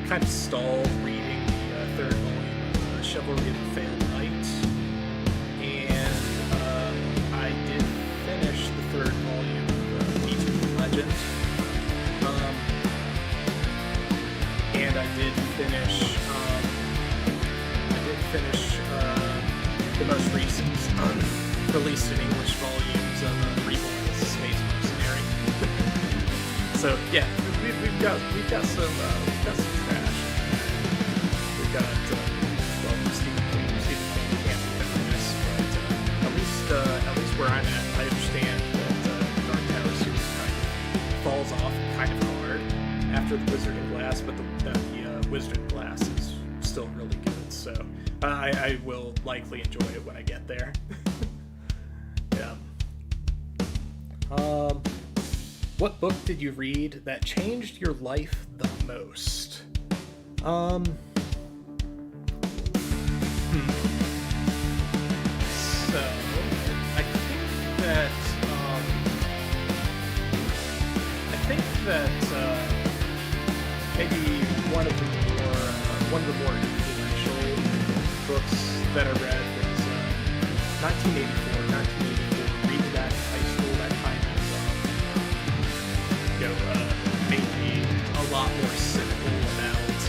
kind of stalled reading the 3rd volume of Chivalry of the Failed Knight, and I did finish the 3rd volume of V2 Legend, and I did finish the most recent released in English volumes of Reborn as a Space Mercenary. So yeah, we've got some trash. We've got Stephen King can't be feminist, but at least where I'm at, I understand that the Dark Tower series kind of falls off kind of hard after the Wizard of Glass, but the Wizard of Glass is still really good. So I will likely enjoy it when I get there. Yeah. What book did you read that changed your life the most? So I think that maybe one of the more influential books that I read was 1984, reading that in high school. That kind of made me a lot more cynical about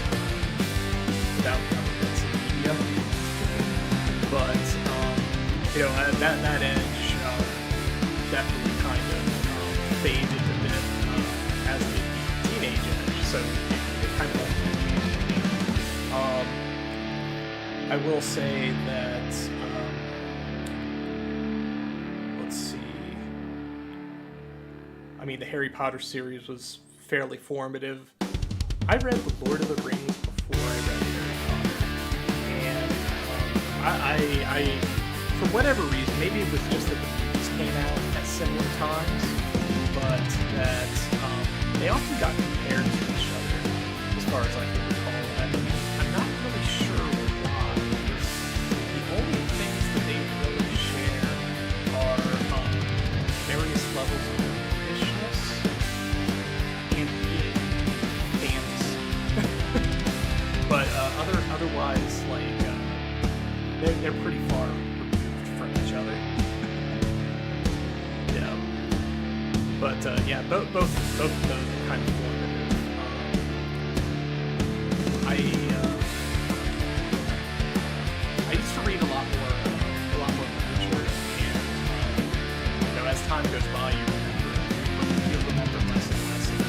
governments and media. But that edge definitely kind of faded a bit as the teenage edge. So it kind of I will say that let's see. I mean, the Harry Potter series was fairly formative. I read The Lord of the Rings before I read Harry Potter, and I for whatever reason, maybe it was just that the movies came out at similar times, but that they often got compared to each other, as far as I can recall. I'm not really sure why. The only things that they really share are various levels of ambitiousness and being fantasy. but otherwise, like they're pretty far removed from each other. Yeah, but yeah, both of those are kind of formative. I used to read a lot more literature, and as time goes by, you remember less and less of it.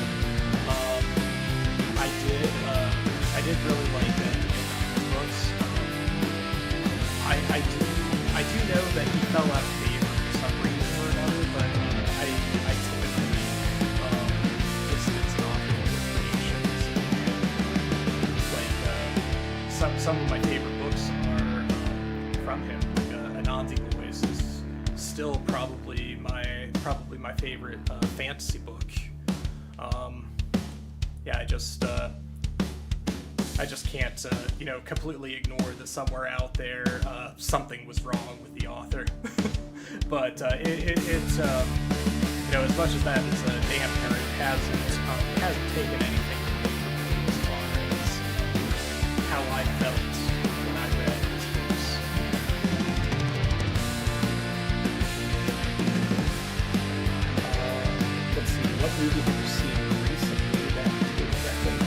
I did really like that books. I do know that he fell out of favor for some reason or another, but I typically listen to author creations. Like some of my favorite books are from him. Like Anansi Boys is still probably my favorite fantasy book. Yeah, I just can't, completely ignore that somewhere out there something was wrong with the author. But it's as much as that is damn near, it hasn't taken anything from me as far as how I felt when I read his books. Let's see, what movie have you seen recently that you would recommend?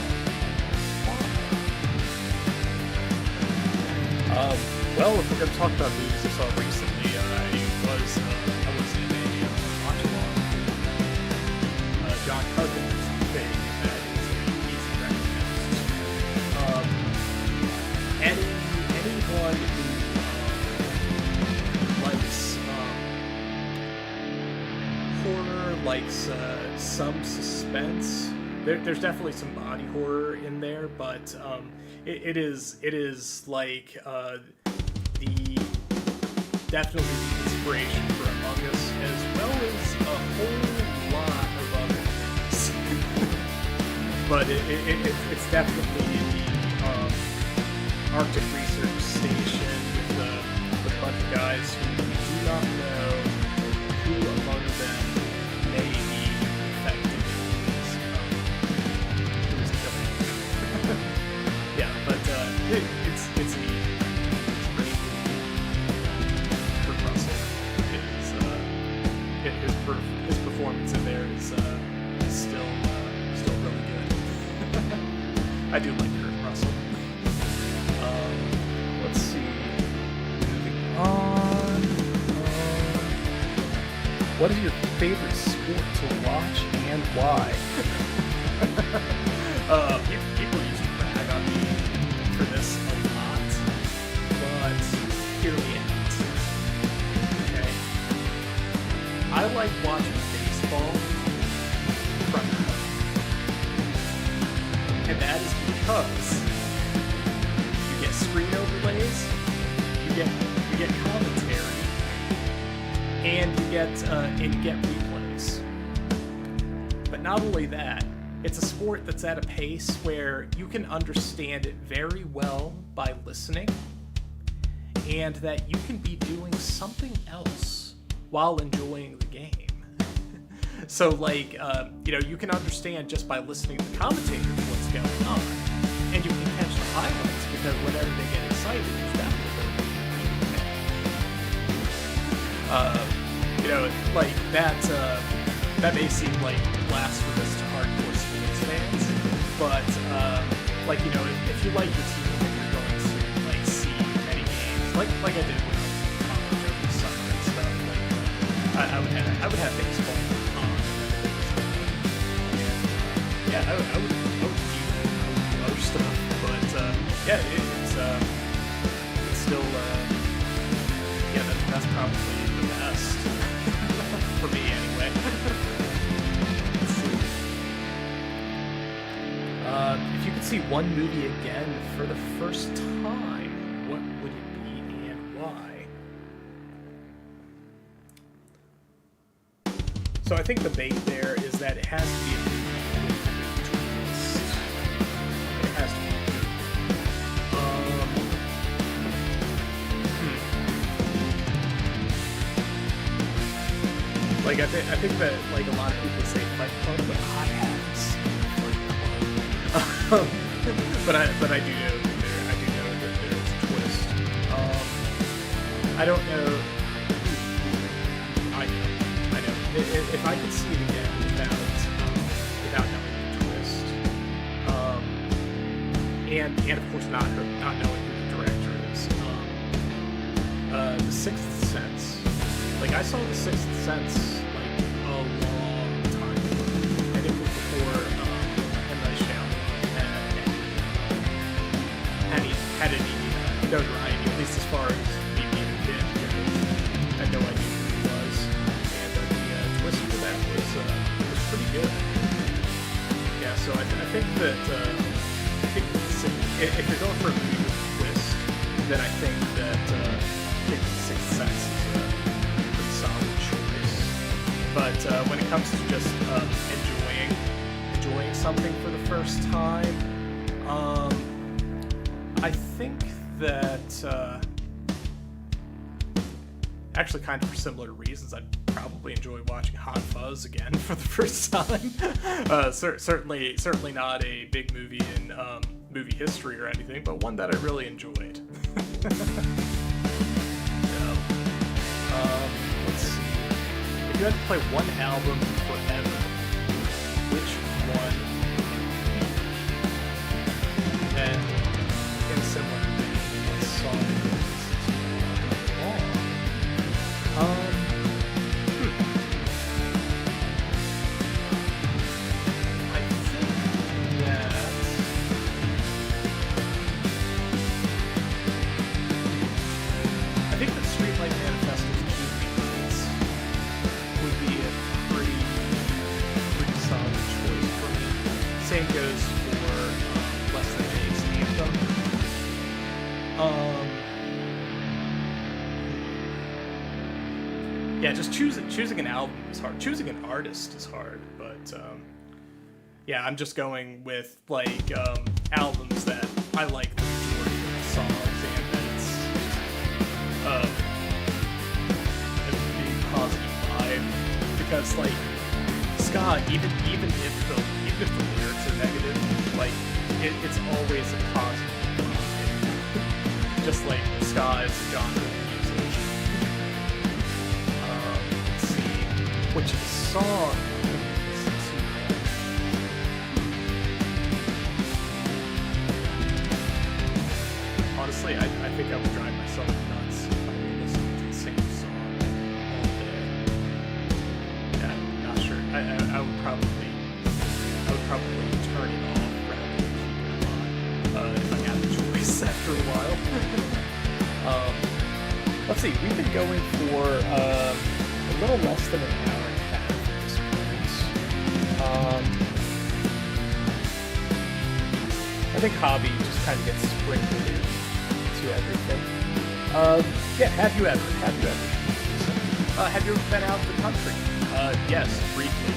Well, if we're going to talk about movies I saw recently, I was in a watch-along John Carpenter's thing that is an easy recommend. Anyone who likes horror, likes some suspense. There's definitely some body horror in there, but it is like definitely the inspiration for Among Us, as well as a whole lot of other things. But it's definitely the Arctic Research Station with a bunch of guys who do not know who among them may be affected. Yeah, but it's neat. It's great. Kurt Russell his performance in there is still really good. I do like Kurt Russell. Let's see. Moving on. What is your favorite sport to watch and why? People used to brag on me for this a lot, but hear me out. Okay. I like watching baseball from home, and that is because you get screen overlays, you get commentary, and you get replays. But not only that, it's a sport that's at a pace where you can understand it very well by listening, and that you can be doing something else while enjoying the game. So, like, you can understand just by listening to the commentators what's going on, and you can catch the highlights because whenever they get excited, it's definitely like that may seem like blasphemous to hardcore sports fans, but if you like your team and you're going to like see many games, like I did when I was in college over the summer and stuff, like I would have baseball on, and I would do other stuff, but it's still that's probably the best for me anyway. Let's see. If you could see one movie again for the first time, what would it be and why? So I think the bait there is that it has to be a movie with a twist. It has to be. Like I think that like a lot of people say Fight Club, but I haven't seen Fight Club. But I do know I don't know. I know. If I could see it again without knowing the twist, and of course not knowing who the director is, The Sixth Sense. Like, I saw The Sixth Sense like a long time ago, and it was before M. Night Shyamalan had any notoriety, at least as far as me being a kid. I had no idea who he was, and the twist for that was pretty good. Yeah, so I think that if you're going for a movie with a twist, then I think that The Sixth Sense is a pretty solid choice. But when it comes to just enjoying something for the first time, I think that actually, kind of for similar reasons, I'd probably enjoy watching Hot Fuzz again for the first time. Certainly not a big movie in movie history or anything, but one that I really enjoyed. Let's see. If you had to play one album forever, which one? And in similar vein, what song I think that Streetlight Manifesto's Key Beats would be a pretty solid choice for me. Same goes for Less Than Days Anthem. Yeah, just choosing an album is hard. Choosing an artist is hard, but yeah, I'm just going with like albums that I like the majority of the songs, and that it's a big positive vibe. Because like ska, even if the lyrics are negative, like it's always a positive vibe. Just like ska is a genre of music. Let's see, which song? Honestly, I think I would drive myself nuts if I were listening to the same song all day. Yeah, I'm not sure. I would probably turn it off rather than keep it on if I had the choice after a while. Let's see. We've been going for a little less than an hour and a half at this point. I think hobby just kind of gets sprinkled in to everything. Yeah, have you ever? Have you ever been out of the country? Yes, briefly,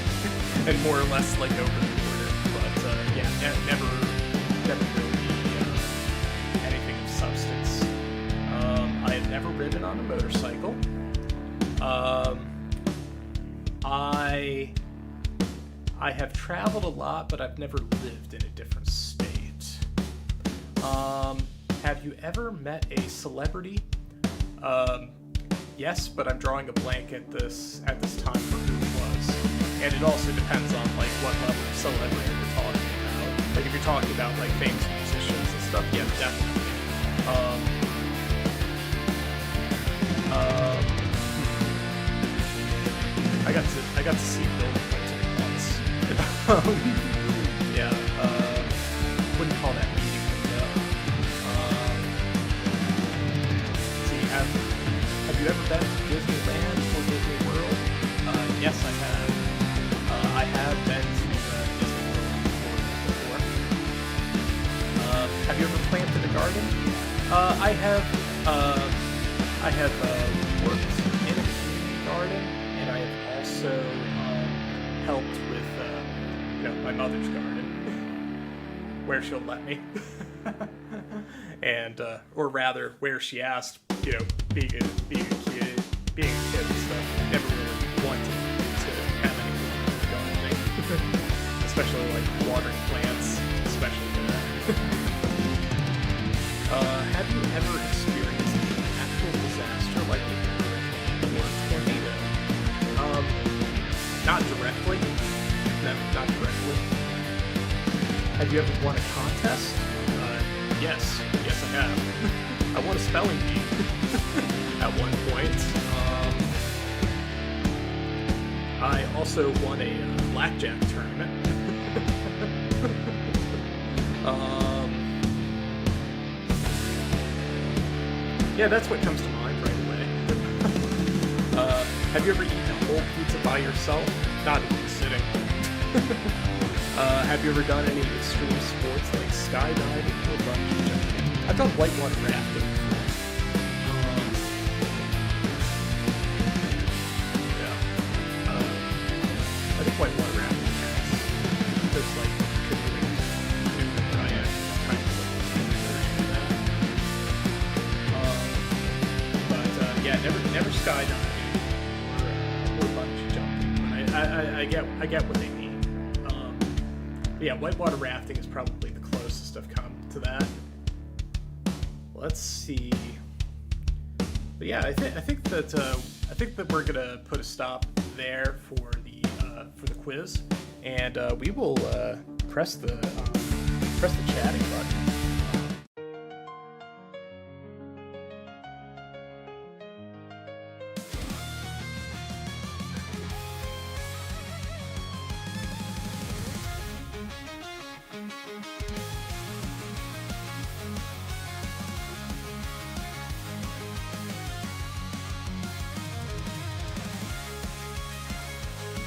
and more or less like over the border. But yeah, never really anything of substance. I have never ridden on a motorcycle. I have traveled a lot, but I've never lived in a different state. Have you ever met a celebrity? Yes, but I'm drawing a blank at this time for who it was. And it also depends on like what level of celebrity we're talking about. Like if you're talking about like famous musicians and stuff, yeah, definitely. I got to see Bill Clinton once. Yeah, wouldn't call that meeting, but have you ever been to Disneyland or Disney World? Yes, I have. I have been to Disney World before. Have you ever planted a garden? I have worked in a community garden, and I have also helped with my mother's garden, where she'll let me. And or rather, where she asked, being a kid and stuff, never really wanted to have anything to do with gardening, especially like watering plants, especially that. Have you ever experienced a natural disaster like them not correctly. Have you ever won a contest? Yes, I have. I won a spelling bee at one point. I also won a blackjack tournament. Yeah, that's what comes to mind right away. Have you ever eaten a whole pizza by yourself? Not in one sitting. Have you ever done any extreme sports like skydiving or bungee jumping? I've done whitewater rafting. I think whitewater rafting counts. There's like canoeing, kayak, kind of like that. Yeah, never skydiving or bungee jumping. I get what they mean. Yeah, whitewater rafting is probably the closest I've come to that. Let's see. But yeah, I think that we're gonna put a stop there for the quiz, and we will press the chatting button.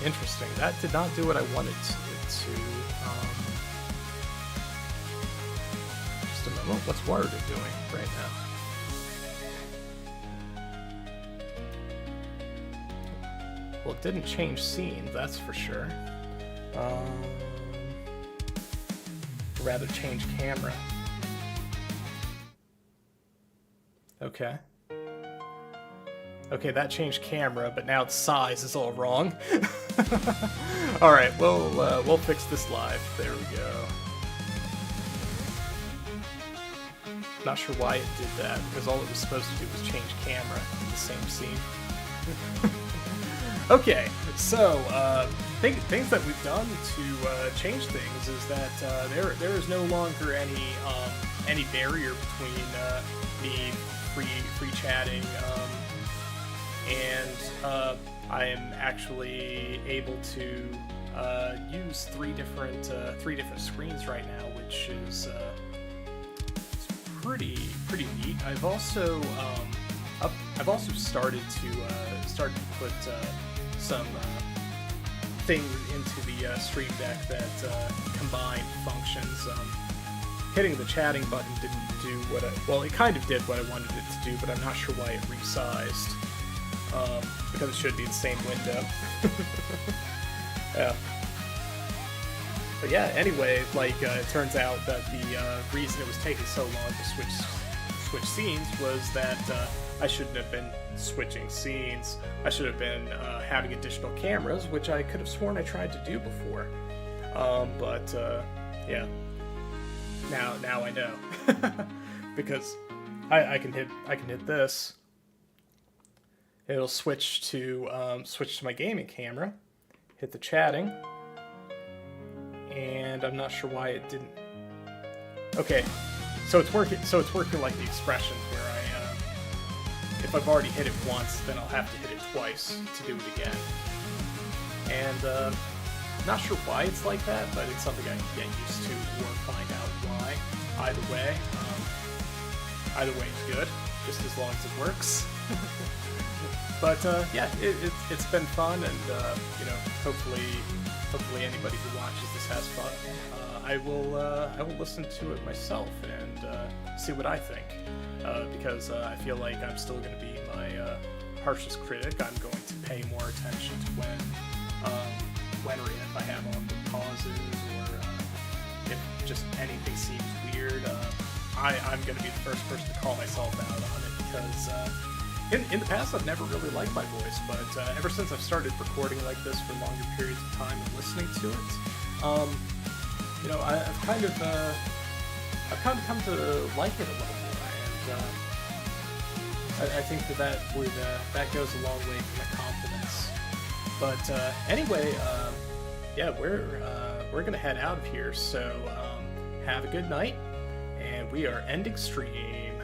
Interesting. That did not do what I wanted it to. Just a moment. What's Water doing right now? Well, it didn't change scene, that's for sure. Rather change camera. Okay. Okay, that changed camera, but now its size is all wrong. All right, we'll fix this live. There we go. Not sure why it did that, because all it was supposed to do was change camera in the same scene. Okay, so things that we've done to change things is that there is no longer any barrier between me free chatting. And I am actually able to use three different screens right now, which is pretty neat. I've also started to put some things into the Stream Deck that combine functions. Hitting the chatting button didn't do it kind of did what I wanted it to do, but I'm not sure why it resized. Because it should be the same window. Yeah. But yeah, anyway, it turns out that the reason it was taking so long to switch scenes was that I shouldn't have been switching scenes. I should have been having additional cameras, which I could have sworn I tried to do before. Yeah. Now I know. Because I can hit this. It'll switch to my gaming camera, hit the chatting, and I'm not sure why it didn't. Okay, so it's working. So it's working like the expressions where if I've already hit it once, then I'll have to hit it twice to do it again. And not sure why it's like that, but it's something I can get used to or find out why. Either way it's good, just as long as it works. But yeah, it's been fun, and hopefully anybody who watches this has fun. I will listen to it myself and see what I think, because I feel like I'm still going to be my harshest critic. I'm going to pay more attention to when or if I have awkward pauses, or if just anything seems weird. I'm going to be the first person to call myself out on it, because in the past I've never really liked my voice, but ever since I've started recording like this for longer periods of time and listening to it, I've kind of come to like it a little more, and I think that goes a long way for my confidence. But anyway, yeah, we're gonna head out of here. So have a good night, and we are ending stream.